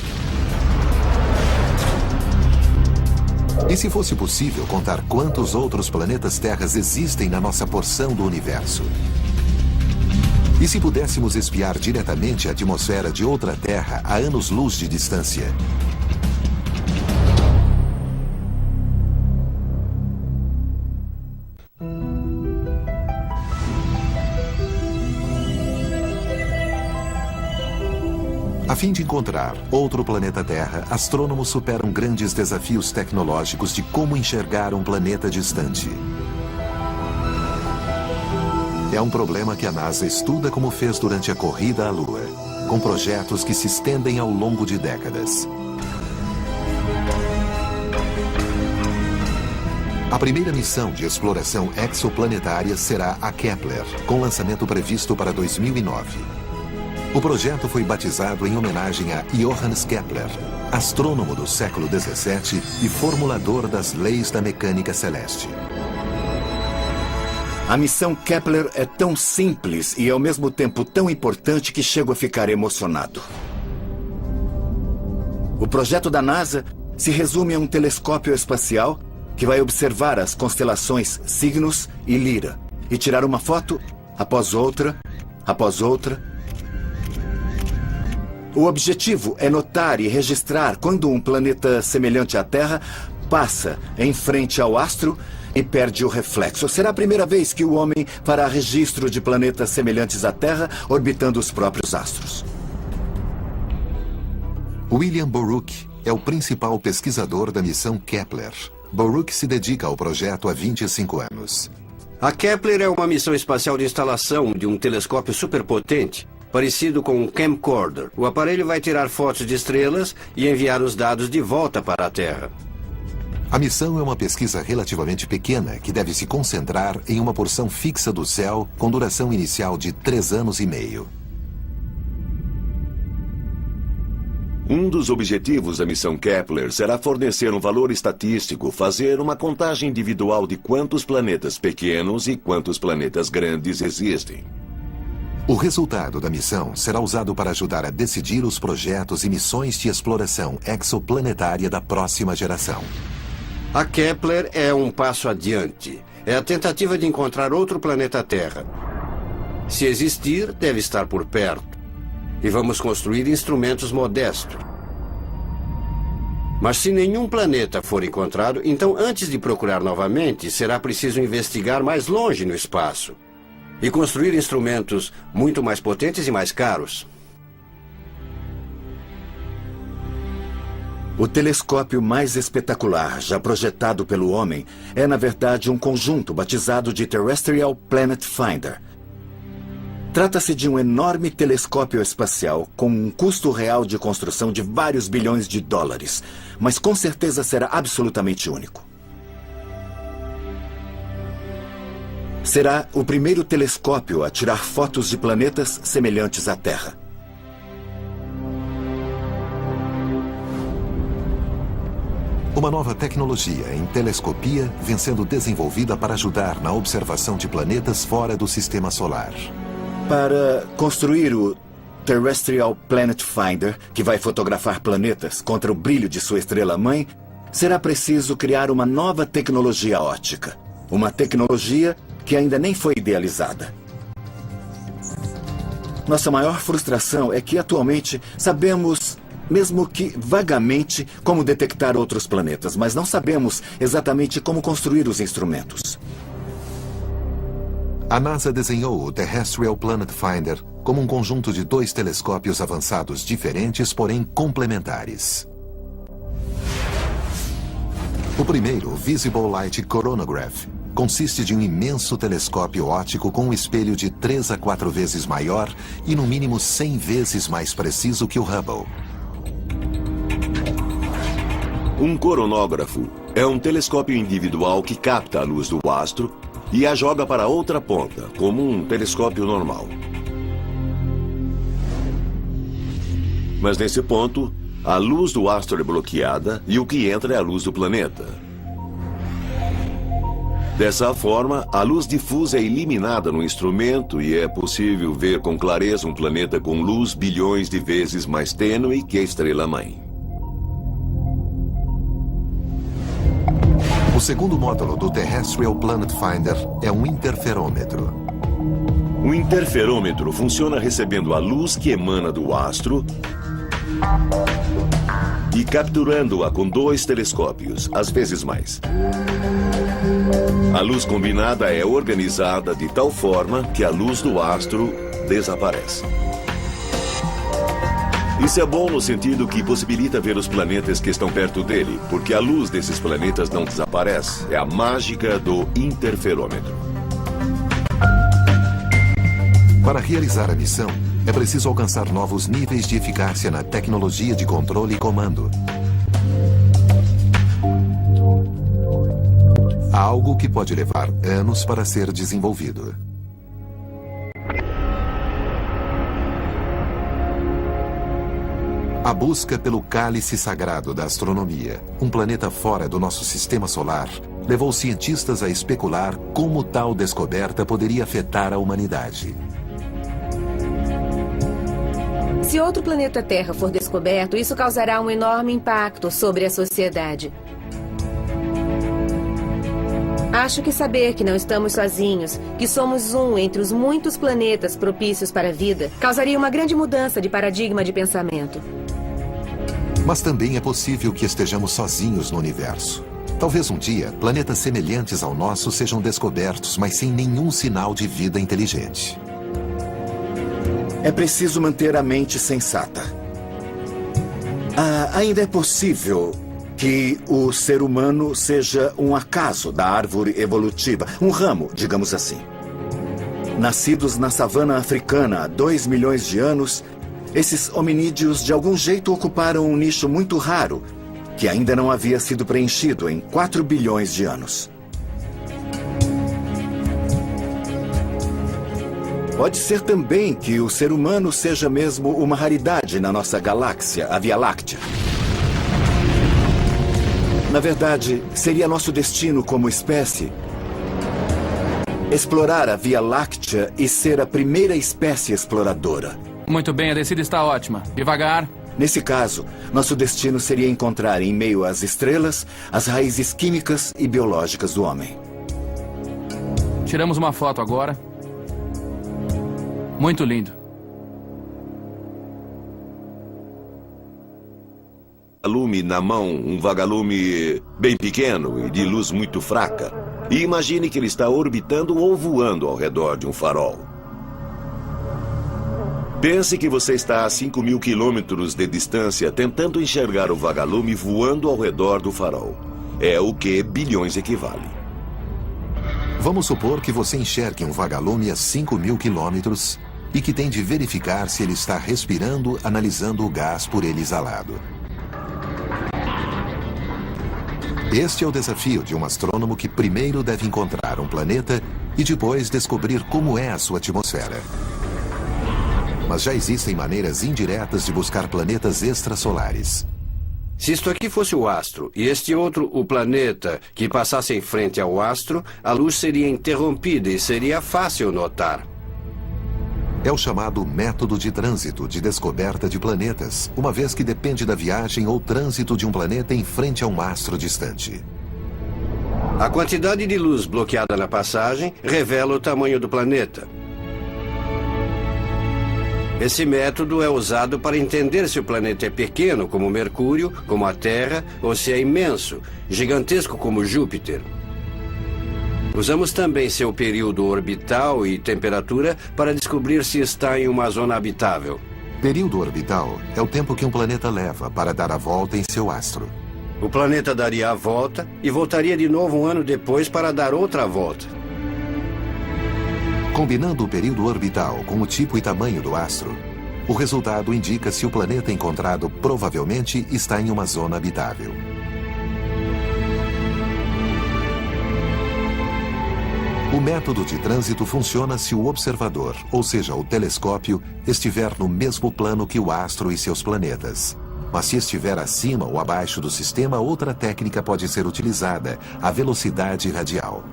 E se fosse possível contar quantos outros planetas Terras existem na nossa porção do universo? E se pudéssemos espiar diretamente a atmosfera de outra Terra a anos-luz de distância? A fim de encontrar outro planeta Terra, astrônomos superam grandes desafios tecnológicos de como enxergar um planeta distante. É um problema que a NASA estuda como fez durante a corrida à Lua, com projetos que se estendem ao longo de décadas. A primeira missão de exploração exoplanetária será a Kepler, com lançamento previsto para 2009. O projeto foi batizado em homenagem a Johannes Kepler, astrônomo do século XVII e formulador das leis da mecânica celeste. A missão Kepler é tão simples e ao mesmo tempo tão importante que chego a ficar emocionado. O projeto da NASA se resume a um telescópio espacial que vai observar as constelações Cygnus e Lyra e tirar uma foto após outra, após outra. O objetivo é notar e registrar quando um planeta semelhante à Terra passa em frente ao astro e perde o reflexo. Será a primeira vez que o homem fará registro de planetas semelhantes à Terra orbitando os próprios astros. William Boruch é o principal pesquisador da missão Kepler. Boruch se dedica ao projeto há 25 anos. A Kepler é uma missão espacial de instalação de um telescópio superpotente, parecido com um camcorder. O aparelho vai tirar fotos de estrelas e enviar os dados de volta para a Terra. A missão é uma pesquisa relativamente pequena que deve se concentrar em uma porção fixa do céu com duração inicial de 3 anos e meio. Um dos objetivos da missão Kepler será fornecer um valor estatístico, fazer uma contagem individual de quantos planetas pequenos e quantos planetas grandes existem. O resultado da missão será usado para ajudar a decidir os projetos e missões de exploração exoplanetária da próxima geração. A Kepler é um passo adiante. É a tentativa de encontrar outro planeta Terra. Se existir, deve estar por perto. E vamos construir instrumentos modestos. Mas se nenhum planeta for encontrado, então antes de procurar novamente, será preciso investigar mais longe no espaço. E construir instrumentos muito mais potentes e mais caros. O telescópio mais espetacular já projetado pelo homem é, na verdade, um conjunto batizado de Terrestrial Planet Finder. Trata-se de um enorme telescópio espacial com um custo real de construção de vários bilhões de dólares, mas com certeza será absolutamente único. será o primeiro telescópio a tirar fotos de planetas semelhantes à Terra. Uma nova tecnologia em telescopia vem sendo desenvolvida para ajudar na observação de planetas fora do sistema solar. Para construir o Terrestrial Planet Finder, que vai fotografar planetas contra o brilho de sua estrela-mãe, será preciso criar uma nova tecnologia óptica. Uma tecnologia que ainda nem foi idealizada. Nossa maior frustração é que atualmente sabemos, mesmo que vagamente, como detectar outros planetas, mas não sabemos exatamente como construir os instrumentos. A NASA desenhou o Terrestrial Planet Finder como um conjunto de 2 telescópios avançados diferentes, porém complementares. O primeiro, Visible Light Coronagraph, consiste de um imenso telescópio óptico com um espelho de 3 a 4 vezes maior e no mínimo 100 vezes mais preciso que o Hubble. Um coronógrafo é um telescópio individual que capta a luz do astro e a joga para outra ponta, como um telescópio normal. Mas nesse ponto, a luz do astro é bloqueada e o que entra é a luz do planeta. Dessa forma, a luz difusa é eliminada no instrumento e é possível ver com clareza um planeta com luz bilhões de vezes mais tênue que a estrela-mãe. O segundo módulo do Terrestrial Planet Finder é um interferômetro. O interferômetro funciona recebendo a luz que emana do astro e capturando-a com 2 telescópios, às vezes mais. A luz combinada é organizada de tal forma que a luz do astro desaparece. Isso é bom no sentido que possibilita ver os planetas que estão perto dele, porque a luz desses planetas não desaparece. É a mágica do interferômetro. Para realizar a missão, é preciso alcançar novos níveis de eficácia na tecnologia de controle e comando. Algo que pode levar anos para ser desenvolvido. A busca pelo cálice sagrado da astronomia, um planeta fora do nosso sistema solar, levou cientistas a especular como tal descoberta poderia afetar a humanidade. Se outro planeta Terra for descoberto, isso causará um enorme impacto sobre a sociedade. Acho que saber que não estamos sozinhos, que somos um entre os muitos planetas propícios para a vida, causaria uma grande mudança de paradigma de pensamento. Mas também é possível que estejamos sozinhos no universo. Talvez um dia, planetas semelhantes ao nosso sejam descobertos, mas sem nenhum sinal de vida inteligente. É preciso manter a mente sensata. Ainda é possível que o ser humano seja um acaso da árvore evolutiva, um ramo, digamos assim. Nascidos na savana africana há 2 milhões de anos, esses hominídeos de algum jeito ocuparam um nicho muito raro, que ainda não havia sido preenchido em 4 bilhões de anos. Pode ser também que o ser humano seja mesmo uma raridade na nossa galáxia, a Via Láctea. Na verdade, seria nosso destino como espécie explorar a Via Láctea e ser a primeira espécie exploradora. Muito bem, a descida está ótima. Devagar. Nesse caso, nosso destino seria encontrar em meio às estrelas as raízes químicas e biológicas do homem. Tiramos uma foto agora. Muito lindo. Vagalume na mão, um vagalume bem pequeno e de luz muito fraca. E imagine que ele está orbitando ou voando ao redor de um farol. Pense que você está a 5.000 quilômetros de distância tentando enxergar o vagalume voando ao redor do farol. É o que bilhões equivale. Vamos supor que você enxergue um vagalume a 5.000 quilômetros e que tem de verificar se ele está respirando, analisando o gás por ele exalado. Este é o desafio de um astrônomo que primeiro deve encontrar um planeta e depois descobrir como é a sua atmosfera. Mas já existem maneiras indiretas de buscar planetas extrasolares. Se isto aqui fosse o astro e este outro o planeta que passasse em frente ao astro, a luz seria interrompida e seria fácil notar. É o chamado método de trânsito de descoberta de planetas, uma vez que depende da viagem ou trânsito de um planeta em frente a um astro distante. A quantidade de luz bloqueada na passagem revela o tamanho do planeta. Esse método é usado para entender se o planeta é pequeno, como Mercúrio, como a Terra, ou se é imenso, gigantesco como Júpiter. Usamos também seu período orbital e temperatura para descobrir se está em uma zona habitável. Período orbital é o tempo que um planeta leva para dar a volta em seu astro. O planeta daria a volta e voltaria de novo um ano depois para dar outra volta. Combinando o período orbital com o tipo e tamanho do astro, o resultado indica se o planeta encontrado provavelmente está em uma zona habitável. O método de trânsito funciona se o observador, ou seja, o telescópio, estiver no mesmo plano que o astro e seus planetas. Mas se estiver acima ou abaixo do sistema, outra técnica pode ser utilizada, a velocidade radial.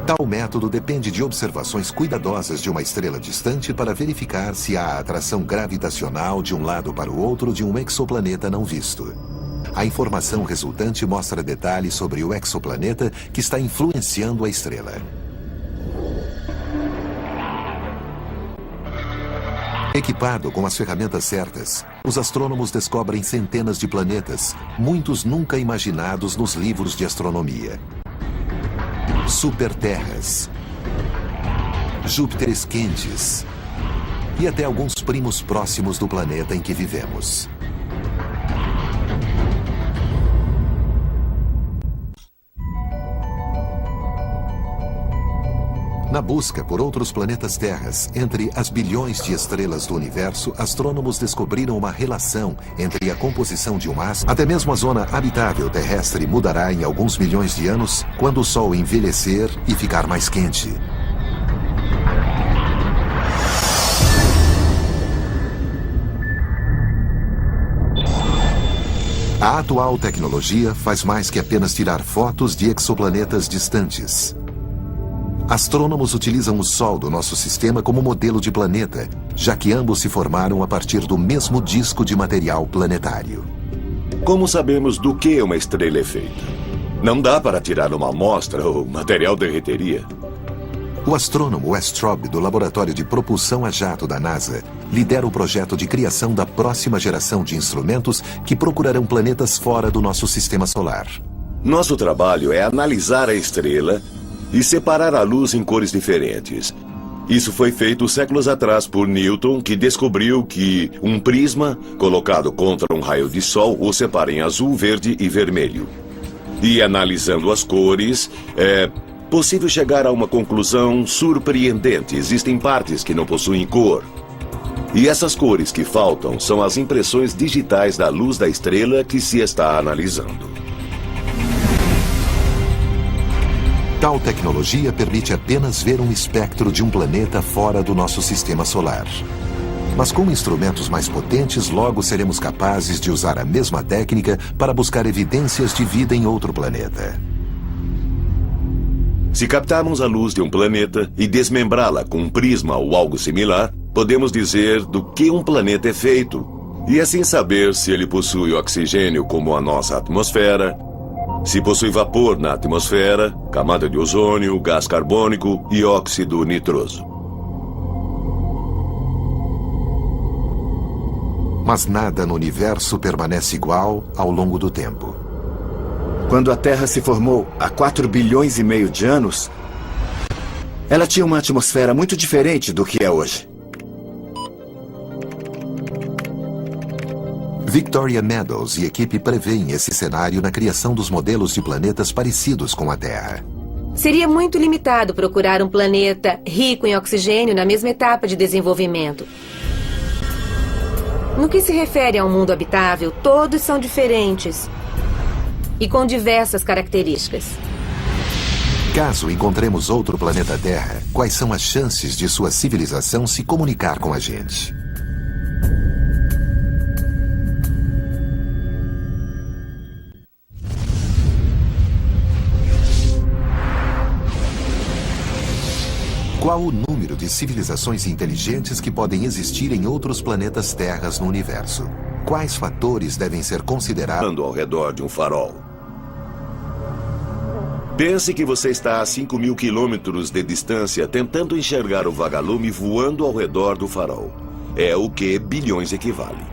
Tal método depende de observações cuidadosas de uma estrela distante para verificar se há atração gravitacional de um lado para o outro de um exoplaneta não visto. A informação resultante mostra detalhes sobre o exoplaneta que está influenciando a estrela. Equipado com as ferramentas certas, os astrônomos descobrem centenas de planetas, muitos nunca imaginados nos livros de astronomia. Superterras, Júpiteres quentes e até alguns primos próximos do planeta em que vivemos. Na busca por outros planetas terras, entre as bilhões de estrelas do universo, astrônomos descobriram uma relação entre a composição de um astro. Até mesmo a zona habitável terrestre mudará em alguns milhões de anos quando o Sol envelhecer e ficar mais quente. A atual tecnologia faz mais que apenas tirar fotos de exoplanetas distantes. Astrônomos utilizam o Sol do nosso sistema como modelo de planeta, já que ambos se formaram a partir do mesmo disco de material planetário. Como sabemos do que uma estrela é feita? Não dá para tirar uma amostra ou o material derreteria. O astrônomo Wes Traub, do Laboratório de Propulsão a Jato da NASA, lidera o projeto de criação da próxima geração de instrumentos que procurarão planetas fora do nosso sistema solar. Nosso trabalho é analisar a estrela e separar a luz em cores diferentes. Isso foi feito séculos atrás por Newton, que descobriu que um prisma colocado contra um raio de sol o separa em azul, verde e vermelho. E analisando as cores, é possível chegar a uma conclusão surpreendente. Existem partes que não possuem cor. E essas cores que faltam são as impressões digitais da luz da estrela que se está analisando. Tal tecnologia permite apenas ver um espectro de um planeta fora do nosso sistema solar. Mas com instrumentos mais potentes, logo seremos capazes de usar a mesma técnica para buscar evidências de vida em outro planeta. Se captarmos a luz de um planeta e desmembrá-la com um prisma ou algo similar, podemos dizer do que um planeta é feito, e assim saber se ele possui oxigênio como a nossa atmosfera, se possui vapor na atmosfera, camada de ozônio, gás carbônico e óxido nitroso. Mas nada no universo permanece igual ao longo do tempo. Quando a Terra se formou há 4 bilhões e meio de anos, ela tinha uma atmosfera muito diferente do que é hoje. Victoria Meadows e equipe prevêem esse cenário na criação dos modelos de planetas parecidos com a Terra. Seria muito limitado procurar um planeta rico em oxigênio na mesma etapa de desenvolvimento. No que se refere a um mundo habitável, todos são diferentes. e com diversas características. Caso encontremos outro planeta Terra, quais são as chances de sua civilização se comunicar com a gente? Qual o número de civilizações inteligentes que podem existir em outros planetas Terras no universo? Quais fatores devem ser considerados Ao redor de um farol. Pense que você está a 5.000 quilômetros de distância tentando enxergar o vagalume voando ao redor do farol. É o que bilhões equivale.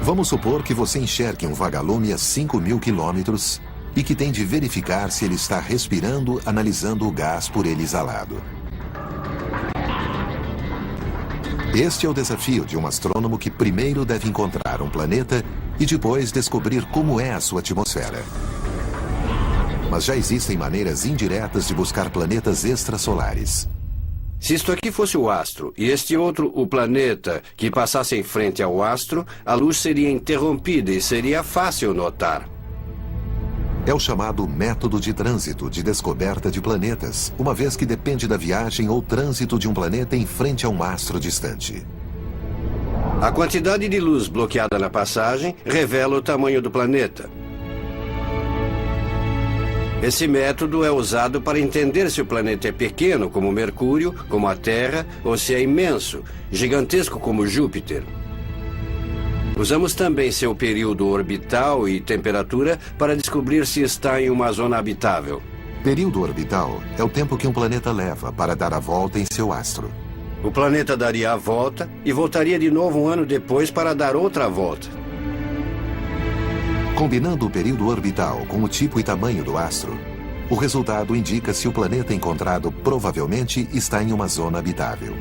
Vamos supor que você enxergue um vagalume a 5.000 quilômetros e que tem de verificar se ele está respirando, analisando o gás por ele exalado. Este é o desafio de um astrônomo que primeiro deve encontrar um planeta e depois descobrir como é a sua atmosfera. Mas já existem maneiras indiretas de buscar planetas extrasolares. Se isto aqui fosse o astro e este outro o planeta que passasse em frente ao astro, a luz seria interrompida e seria fácil notar. É o chamado método de trânsito de descoberta de planetas, uma vez que depende da viagem ou trânsito de um planeta em frente a um astro distante. A quantidade de luz bloqueada na passagem revela o tamanho do planeta. Esse método é usado para entender se o planeta é pequeno, como Mercúrio, como a Terra, ou se é imenso, gigantesco como Júpiter. Usamos também seu período orbital e temperatura para descobrir se está em uma zona habitável. Período orbital é o tempo que um planeta leva para dar a volta em seu astro. O planeta daria a volta e voltaria de novo um ano depois para dar outra volta. Combinando o período orbital com o tipo e tamanho do astro, o resultado indica se o planeta encontrado provavelmente está em uma zona habitável.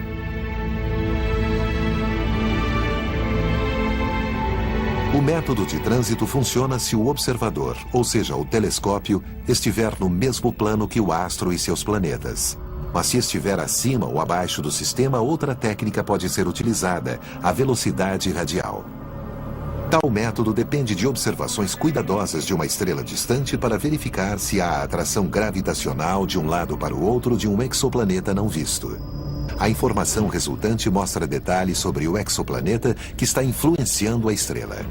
O método de trânsito funciona se o observador, ou seja, o telescópio, estiver no mesmo plano que o astro e seus planetas. Mas se estiver acima ou abaixo do sistema, outra técnica pode ser utilizada, a velocidade radial. Tal método depende de observações cuidadosas de uma estrela distante para verificar se há atração gravitacional de um lado para o outro de um exoplaneta não visto. A informação resultante mostra detalhes sobre o exoplaneta que está influenciando a estrela.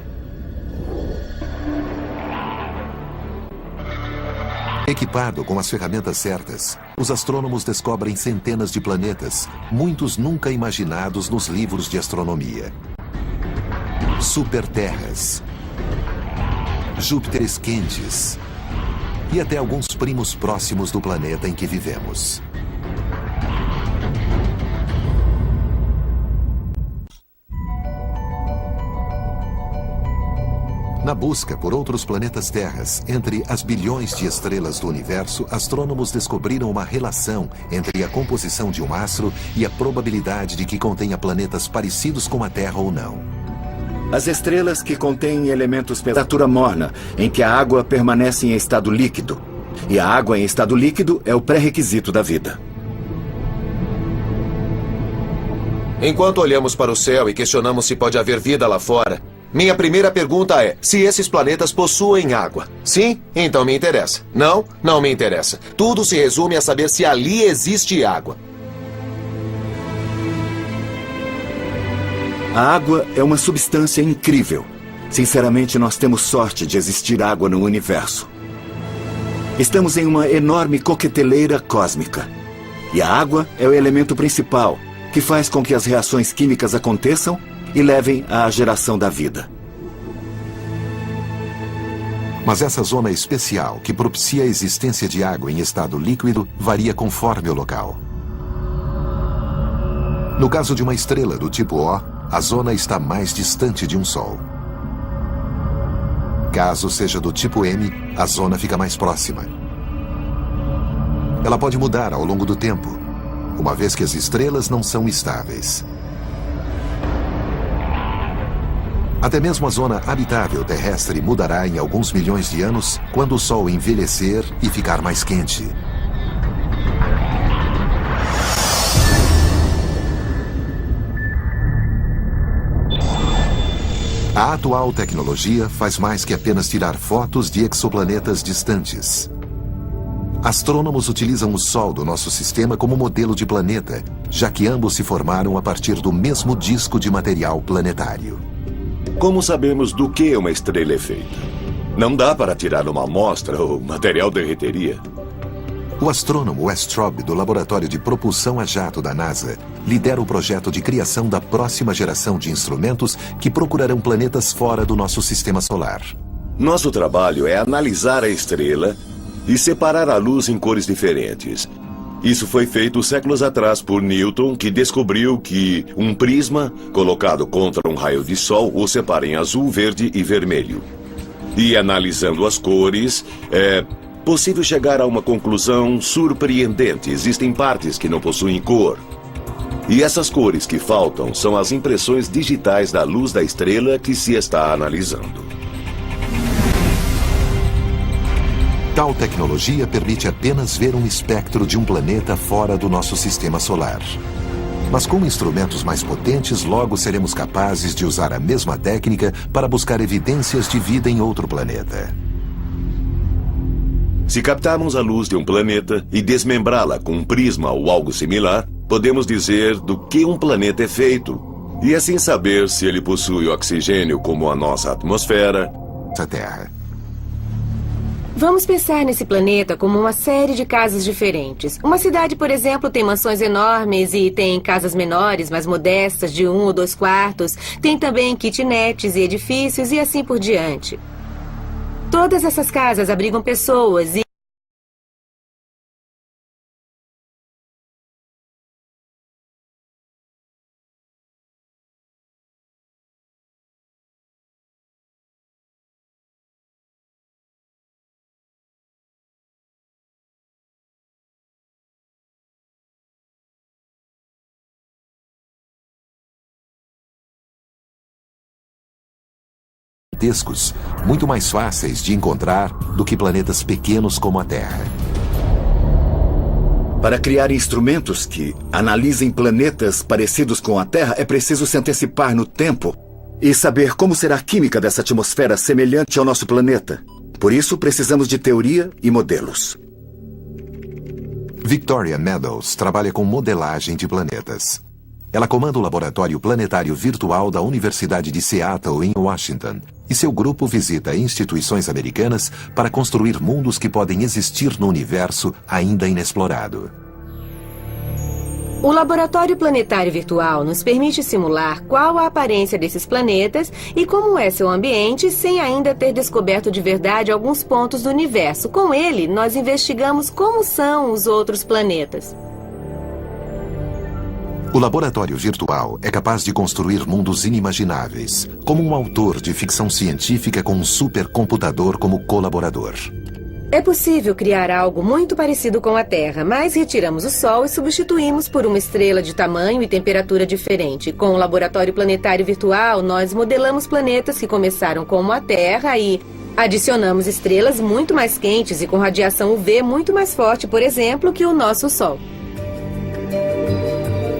Equipado com as ferramentas certas, os astrônomos descobrem centenas de planetas, muitos nunca imaginados nos livros de astronomia. Superterras, Júpiteres quentes e até alguns primos próximos do planeta em que vivemos. Na busca por outros planetas terras, entre as bilhões de estrelas do universo, astrônomos descobriram uma relação entre a composição de um astro e a probabilidade de que contenha planetas parecidos com a Terra ou não. As estrelas que contêm elementos de temperatura morna, em que a água permanece em estado líquido. E a água em estado líquido é o pré-requisito da vida. Enquanto olhamos para o céu e questionamos se pode haver vida lá fora, minha primeira pergunta é, se esses planetas possuem água? Sim? Então me interessa. Não? Não me interessa. Tudo se resume a saber se ali existe água. A água é uma substância incrível. Sinceramente, nós temos sorte de existir água no universo. Estamos em uma enorme coqueteleira cósmica. E a água é o elemento principal, que faz com que as reações químicas aconteçam e levem à geração da vida. Mas essa zona especial, que propicia a existência de água em estado líquido, varia conforme o local. No caso de uma estrela do tipo O, a zona está mais distante de um Sol. Caso seja do tipo M, a zona fica mais próxima. Ela pode mudar ao longo do tempo, uma vez que as estrelas não são estáveis. Até mesmo a zona habitável terrestre mudará em alguns milhões de anos quando o Sol envelhecer e ficar mais quente. A atual tecnologia faz mais que apenas tirar fotos de exoplanetas distantes. Astrônomos utilizam o Sol do nosso sistema como modelo de planeta, já que ambos se formaram a partir do mesmo disco de material planetário. Como sabemos do que uma estrela é feita? Não dá para tirar uma amostra, o material derreteria. O astrônomo Wes Traub, do Laboratório de Propulsão a Jato da NASA, lidera o projeto de criação da próxima geração de instrumentos que procurarão planetas fora do nosso sistema solar. Nosso trabalho é analisar a estrela e separar a luz em cores diferentes. Isso foi feito séculos atrás por Newton, que descobriu que um prisma colocado contra um raio de sol o separa em azul, verde e vermelho. E analisando as cores, é possível chegar a uma conclusão surpreendente. Existem partes que não possuem cor. E essas cores que faltam são as impressões digitais da luz da estrela que se está analisando. Tal tecnologia permite apenas ver um espectro de um planeta fora do nosso sistema solar. Mas com instrumentos mais potentes, logo seremos capazes de usar a mesma técnica para buscar evidências de vida em outro planeta. Se captarmos a luz de um planeta e desmembrá-la com um prisma ou algo similar, podemos dizer do que um planeta é feito, e assim saber se ele possui oxigênio como a nossa atmosfera. A Terra. Vamos pensar nesse planeta como uma série de casas diferentes. Uma cidade, por exemplo, tem mansões enormes e tem casas menores, mais modestas, de 1 ou 2 quartos. Tem também kitnets e edifícios e assim por diante. Todas essas casas abrigam pessoas e gigantescos, muito mais fáceis de encontrar do que planetas pequenos como a Terra. Para criar instrumentos que analisem planetas parecidos com a Terra, é preciso se antecipar no tempo e saber como será a química dessa atmosfera semelhante ao nosso planeta. Por isso, precisamos de teoria e modelos. Victoria Meadows trabalha com modelagem de planetas. Ela comanda o Laboratório Planetário Virtual da Universidade de Seattle, em Washington, e seu grupo visita instituições americanas para construir mundos que podem existir no universo ainda inexplorado. o Laboratório Planetário Virtual nos permite simular qual a aparência desses planetas e como é seu ambiente sem ainda ter descoberto de verdade alguns pontos do universo. Com ele, nós investigamos como são os outros planetas. O laboratório virtual é capaz de construir mundos inimagináveis, como um autor de ficção científica com um supercomputador como colaborador. É possível criar algo muito parecido com a Terra, mas retiramos o Sol e substituímos por uma estrela de tamanho e temperatura diferente. Com o Laboratório Planetário Virtual, nós modelamos planetas que começaram como a Terra e adicionamos estrelas muito mais quentes e com radiação UV muito mais forte, por exemplo, que o nosso Sol.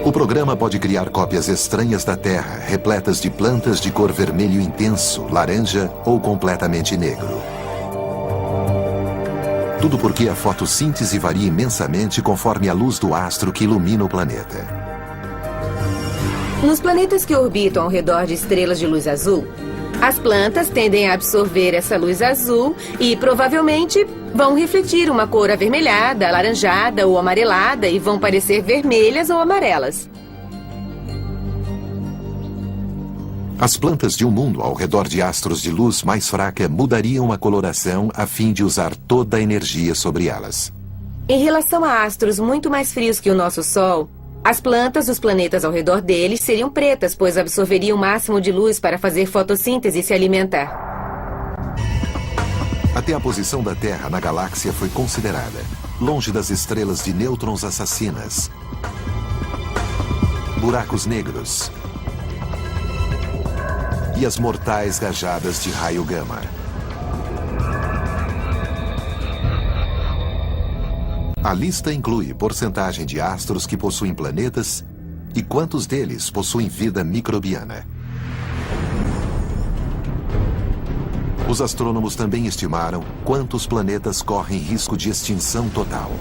O programa pode criar cópias estranhas da Terra, repletas de plantas de cor vermelho intenso, laranja ou completamente negro. Tudo porque a fotossíntese varia imensamente conforme a luz do astro que ilumina o planeta. Nos planetas que orbitam ao redor de estrelas de luz azul, as plantas tendem a absorver essa luz azul e, provavelmente, vão refletir uma cor avermelhada, alaranjada ou amarelada e vão parecer vermelhas ou amarelas. As plantas de um mundo ao redor de astros de luz mais fraca mudariam a coloração a fim de usar toda a energia sobre elas. Em relação a astros muito mais frios que o nosso Sol, as plantas dos planetas ao redor deles seriam pretas, pois absorveriam o máximo de luz para fazer fotossíntese e se alimentar. Até a posição da Terra na galáxia foi considerada, longe das estrelas de nêutrons assassinas, buracos negros e as mortais rajadas de raio gama. A lista inclui porcentagem de astros que possuem planetas e quantos deles possuem vida microbiana. Os astrônomos também estimaram quantos planetas correm risco de extinção total.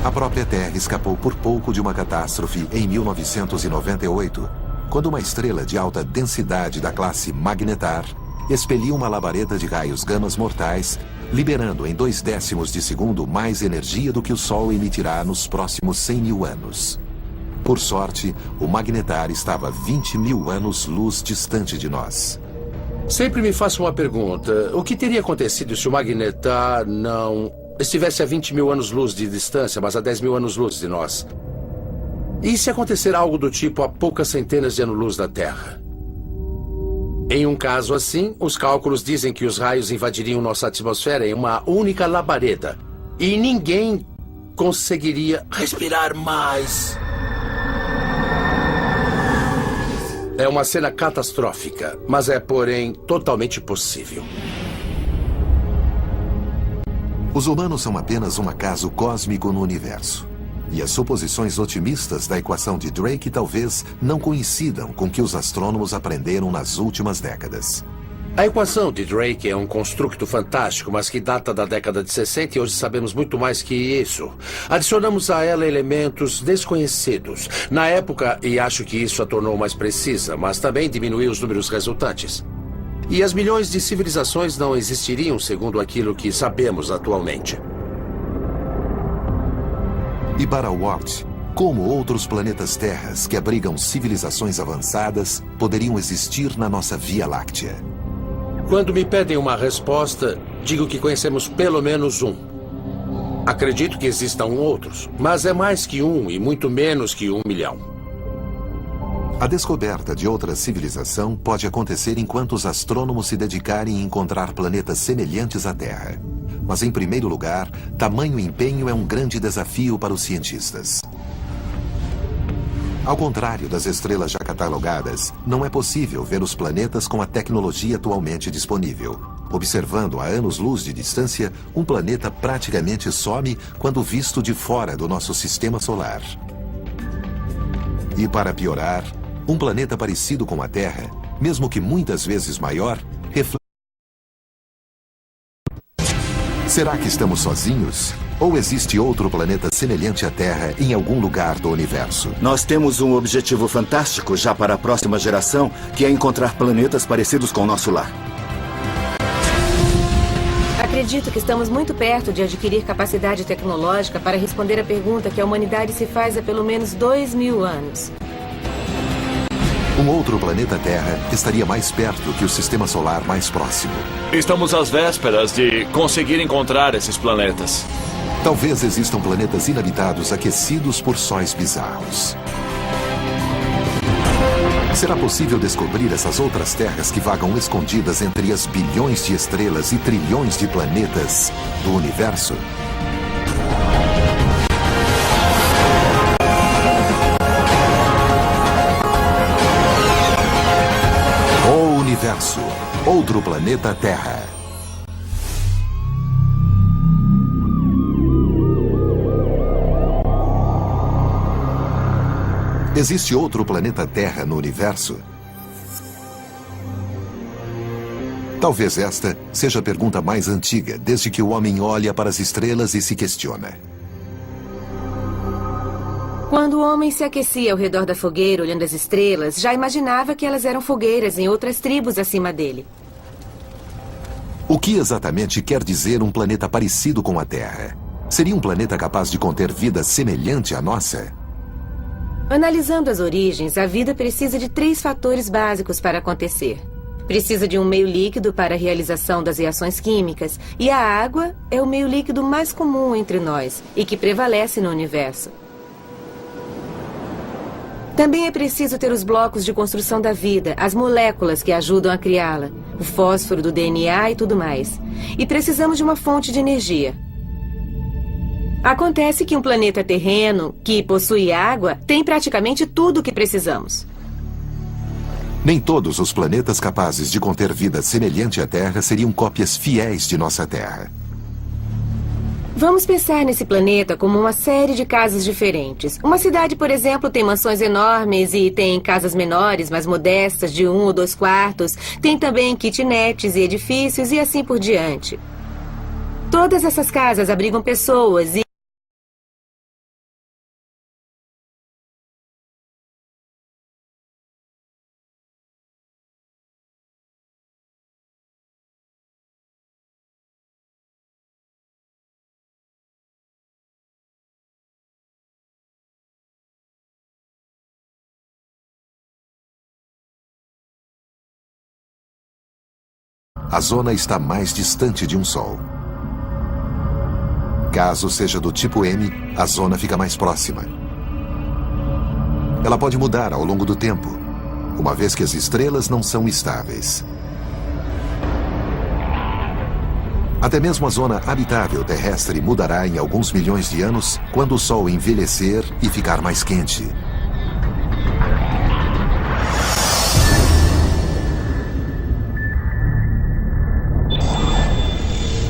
A própria Terra escapou por pouco de uma catástrofe em 1998, quando uma estrela de alta densidade da classe Magnetar expeliu uma labareda de raios gamas mortais, liberando em 0,2 de segundo mais energia do que o Sol emitirá nos próximos 100 mil anos. Por sorte, o Magnetar estava 20 mil anos-luz distante de nós. Sempre me faço uma pergunta. O que teria acontecido se o Magnetar não estivesse a 20 mil anos-luz de distância, mas a 10 mil anos-luz de nós? E se acontecer algo do tipo a poucas centenas de anos-luz da Terra? Em um caso assim, os cálculos dizem que os raios invadiriam nossa atmosfera em uma única labareda. E ninguém conseguiria respirar mais. É uma cena catastrófica, mas é, porém, totalmente possível. Os humanos são apenas um acaso cósmico no universo. E as suposições otimistas da equação de Drake talvez não coincidam com o que os astrônomos aprenderam nas últimas décadas. A equação de Drake é um construto fantástico, mas que data da década de 60 e hoje sabemos muito mais que isso. Adicionamos a ela elementos desconhecidos na época e acho que isso a tornou mais precisa, mas também diminuiu os números resultantes. E as milhões de civilizações não existiriam segundo aquilo que sabemos atualmente. E para Ward, como outros planetas terras que abrigam civilizações avançadas poderiam existir na nossa Via Láctea? Quando me pedem uma resposta, digo que conhecemos pelo menos um. Acredito que existam outros, mas é mais que um e muito menos que 1 milhão. A descoberta de outra civilização pode acontecer enquanto os astrônomos se dedicarem a encontrar planetas semelhantes à Terra. Mas, em primeiro lugar, tamanho empenho é um grande desafio para os cientistas. Ao contrário das estrelas já catalogadas, não é possível ver os planetas com a tecnologia atualmente disponível. Observando a anos-luz de distância, um planeta praticamente some quando visto de fora do nosso sistema solar. E para piorar, um planeta parecido com a Terra, mesmo que muitas vezes maior, reflete. Será que estamos sozinhos? Ou existe outro planeta semelhante à Terra em algum lugar do universo? Nós temos um objetivo fantástico já para a próxima geração, que é encontrar planetas parecidos com o nosso lar. Acredito que estamos muito perto de adquirir capacidade tecnológica para responder a pergunta que a humanidade se faz há pelo menos 2000 anos. Um outro planeta Terra estaria mais perto que o sistema solar mais próximo. Estamos às vésperas de conseguir encontrar esses planetas. Talvez existam planetas inabitados aquecidos por sóis bizarros. Será possível descobrir essas outras terras que vagam escondidas entre as bilhões de estrelas e trilhões de planetas do universo? O universo, outro planeta Terra. Existe outro planeta Terra no universo? Talvez esta seja a pergunta mais antiga, desde que o homem olha para as estrelas e se questiona. Quando o homem se aquecia ao redor da fogueira olhando as estrelas, já imaginava que elas eram fogueiras em outras tribos acima dele. O que exatamente quer dizer um planeta parecido com a Terra? Seria um planeta capaz de conter vida semelhante à nossa? Analisando as origens, a vida precisa de 3 fatores básicos para acontecer. Precisa de um meio líquido para a realização das reações químicas, e a água é o meio líquido mais comum entre nós e que prevalece no universo. Também é preciso ter os blocos de construção da vida, as moléculas que ajudam a criá-la, o fósforo do DNA e tudo mais. E precisamos de uma fonte de energia. Acontece que um planeta terreno, que possui água, tem praticamente tudo o que precisamos. Nem todos os planetas capazes de conter vida semelhante à Terra seriam cópias fiéis de nossa Terra. Vamos pensar nesse planeta como uma série de casas diferentes. Uma cidade, por exemplo, tem mansões enormes e tem casas menores, mais modestas, de 1 ou 2 quartos. Tem também kitnets e edifícios e assim por diante. Todas essas casas abrigam pessoas e a zona está mais distante de um Sol. Caso seja do tipo M, a zona fica mais próxima. Ela pode mudar ao longo do tempo, uma vez que as estrelas não são estáveis. Até mesmo a zona habitável terrestre mudará em alguns milhões de anos quando o Sol envelhecer e ficar mais quente.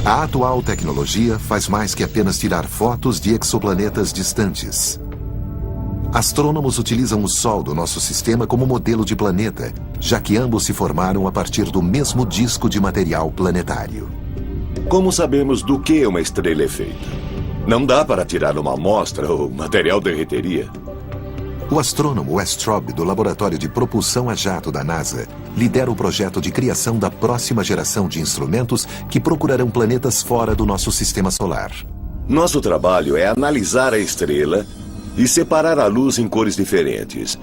A atual tecnologia faz mais que apenas tirar fotos de exoplanetas distantes. Astrônomos utilizam o Sol do nosso sistema como modelo de planeta, já que ambos se formaram a partir do mesmo disco de material planetário. Como sabemos do que uma estrela é feita? Não dá para tirar uma amostra, o material derreteria. O astrônomo Wes Traub, do Laboratório de Propulsão a Jato da NASA, lidera o projeto de criação da próxima geração de instrumentos que procurarão planetas fora do nosso sistema solar. Nosso trabalho é analisar a estrela e separar a luz em cores diferentes.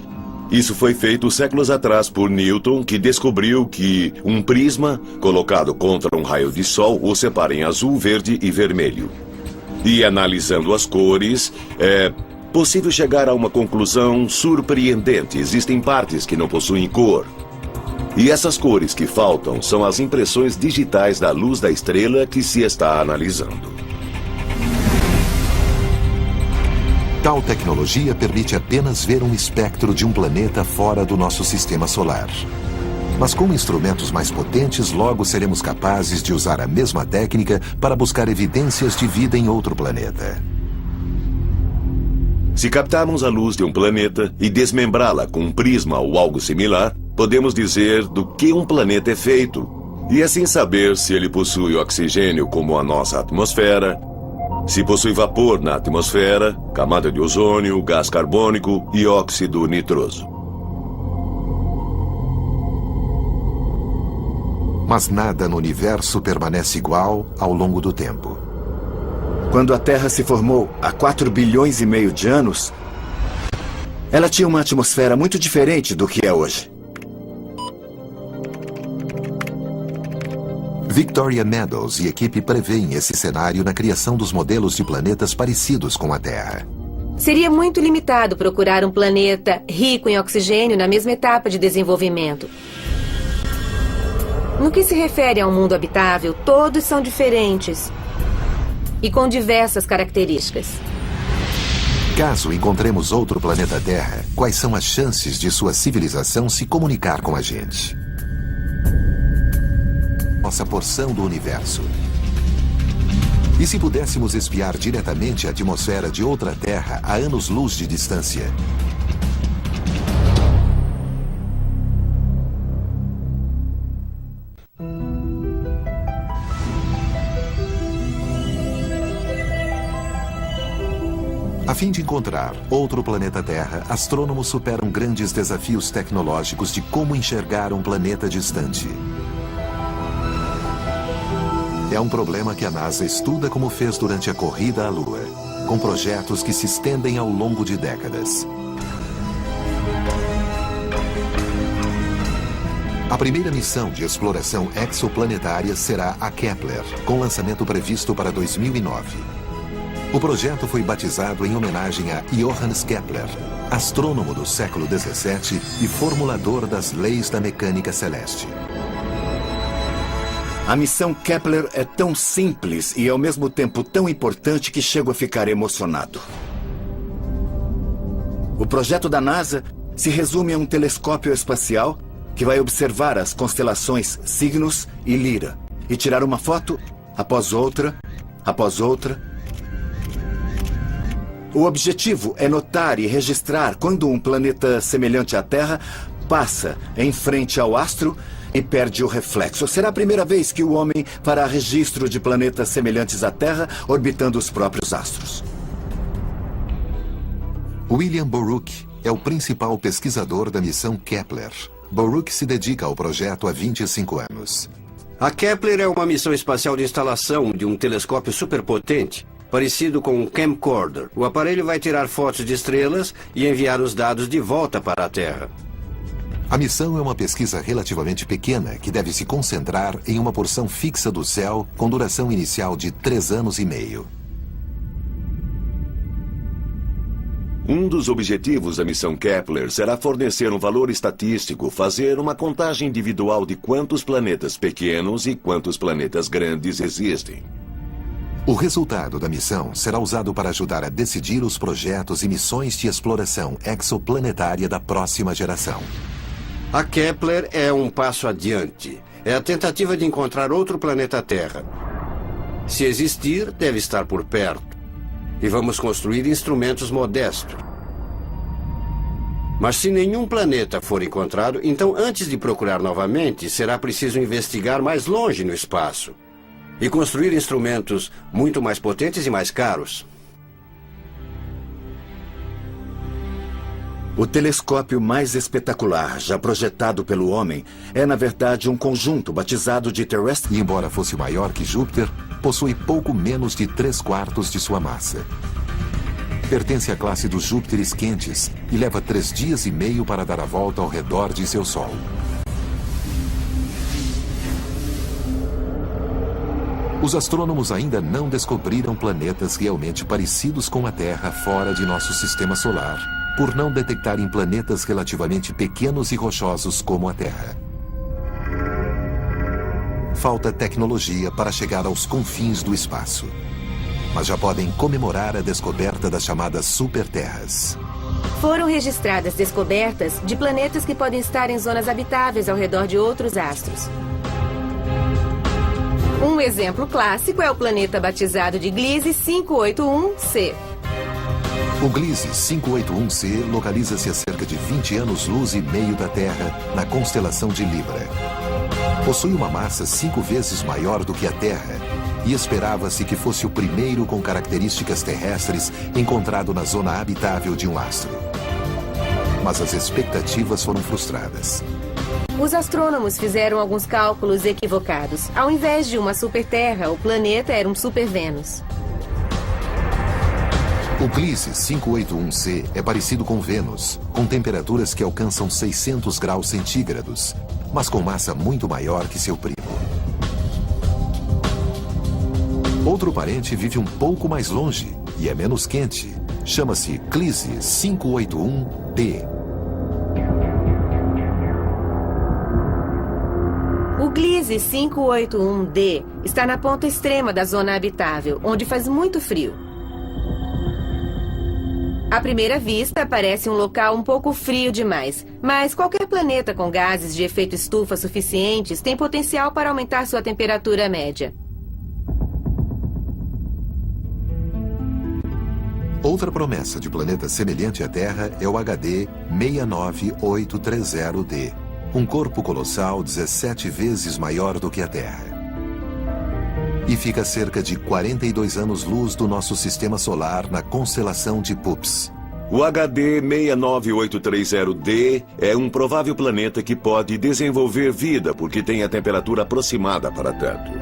Isso foi feito séculos atrás por Newton, que descobriu que um prisma colocado contra um raio de sol o separa em azul, verde e vermelho. E analisando as cores, é possível chegar a uma conclusão surpreendente. Existem partes que não possuem cor. E essas cores que faltam são as impressões digitais da luz da estrela que se está analisando. Tal tecnologia permite apenas ver um espectro de um planeta fora do nosso sistema solar. Mas com instrumentos mais potentes, logo seremos capazes de usar a mesma técnica para buscar evidências de vida em outro planeta. Se captarmos a luz de um planeta e desmembrá-la com um prisma ou algo similar, podemos dizer do que um planeta é feito, e assim saber se ele possui oxigênio como a nossa atmosfera, se possui vapor na atmosfera, camada de ozônio, gás carbônico e óxido nitroso. Mas nada no universo permanece igual ao longo do tempo. Quando a Terra se formou há 4 bilhões e meio de anos, ela tinha uma atmosfera muito diferente do que é hoje. Victoria Meadows e equipe prevêem esse cenário na criação dos modelos de planetas parecidos com a Terra. seria muito limitado procurar um planeta rico em oxigênio na mesma etapa de desenvolvimento. No que se refere a um mundo habitável, todos são diferentes e com diversas características. Caso encontremos outro planeta Terra, quais são as chances de sua civilização se comunicar com a gente? Nossa porção do universo. E se pudéssemos espiar diretamente a atmosfera de outra Terra a anos-luz de distância? A fim de encontrar outro planeta Terra, astrônomos superam grandes desafios tecnológicos de como enxergar um planeta distante. É um problema que a NASA estuda como fez durante a corrida à Lua, com projetos que se estendem ao longo de décadas. A primeira missão de exploração exoplanetária será a Kepler, com lançamento previsto para 2009. O projeto foi batizado em homenagem a Johannes Kepler, astrônomo do século XVII e formulador das leis da mecânica celeste. A missão Kepler é tão simples e ao mesmo tempo tão importante que chego a ficar emocionado. O projeto da NASA se resume a um telescópio espacial que vai observar as constelações Cygnus e Lyra e tirar uma foto após outra, após outra O objetivo é notar e registrar quando um planeta semelhante à Terra passa em frente ao astro e perde o reflexo. Será a primeira vez que o homem fará registro de planetas semelhantes à Terra orbitando os próprios astros. William Boruch é o principal pesquisador da missão Kepler. Boruch se dedica ao projeto há 25 anos. A Kepler é uma missão espacial de instalação de um telescópio superpotente, parecido com um camcorder. O aparelho vai tirar fotos de estrelas e enviar os dados de volta para a Terra. A missão é uma pesquisa relativamente pequena que deve se concentrar em uma porção fixa do céu com duração inicial de 3 anos e meio. Um dos objetivos da missão Kepler será fornecer um valor estatístico, fazer uma contagem individual de quantos planetas pequenos e quantos planetas grandes existem. O resultado da missão será usado para ajudar a decidir os projetos e missões de exploração exoplanetária da próxima geração. A Kepler é um passo adiante. É a tentativa de encontrar outro planeta Terra. Se existir, deve estar por perto. E vamos construir instrumentos modestos. Mas se nenhum planeta for encontrado, então antes de procurar novamente, será preciso investigar mais longe no espaço. E construir instrumentos muito mais potentes e mais caros. O telescópio mais espetacular já projetado pelo homem é, na verdade, um conjunto batizado de Terrestre. E embora fosse maior que Júpiter, possui pouco menos de 3/4 de sua massa. Pertence à classe dos Júpiteres quentes e leva 3 dias e meio para dar a volta ao redor de seu Sol. Os astrônomos ainda não descobriram planetas realmente parecidos com a Terra fora de nosso sistema solar, por não detectarem planetas relativamente pequenos e rochosos como a Terra. Falta tecnologia para chegar aos confins do espaço. Mas já podem comemorar a descoberta das chamadas superterras. Foram registradas descobertas de planetas que podem estar em zonas habitáveis ao redor de outros astros. Um exemplo clássico é o planeta batizado de Gliese 581c. O Gliese 581c localiza-se a cerca de 20 anos-luz e meio da Terra, na constelação de Libra. Possui uma massa 5 vezes maior do que a Terra e esperava-se que fosse o primeiro com características terrestres encontrado na zona habitável de um astro. Mas as expectativas foram frustradas. Os astrônomos fizeram alguns cálculos equivocados. Ao invés de uma superterra, o planeta era um supervênus. O Gliese 581c é parecido com Vênus, com temperaturas que alcançam 600 graus centígrados, mas com massa muito maior que seu primo. Outro parente vive um pouco mais longe e é menos quente. Chama-se Gliese 581d. O Gliese 581d está na ponta extrema da zona habitável, onde faz muito frio. À primeira vista, parece um local um pouco frio demais, mas qualquer planeta com gases de efeito estufa suficientes tem potencial para aumentar sua temperatura média. Outra promessa de planeta semelhante à Terra é o HD 69830d, um corpo colossal 17 vezes maior do que a Terra. E fica a cerca de 42 anos-luz do nosso sistema solar na constelação de Pups. O HD 69830d é um provável planeta que pode desenvolver vida porque tem a temperatura aproximada para tanto.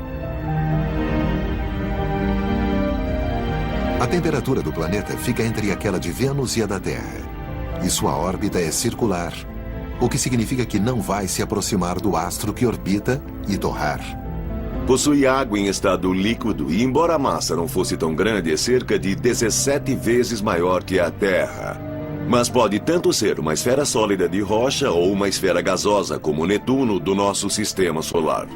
A temperatura do planeta fica entre aquela de Vênus e a da Terra. E sua órbita é circular, o que significa que não vai se aproximar do astro que orbita e torrar. Possui água em estado líquido e, embora a massa não fosse tão grande, é cerca de 17 vezes maior que a Terra. Mas pode tanto ser uma esfera sólida de rocha ou uma esfera gasosa, como Netuno, do nosso sistema solar.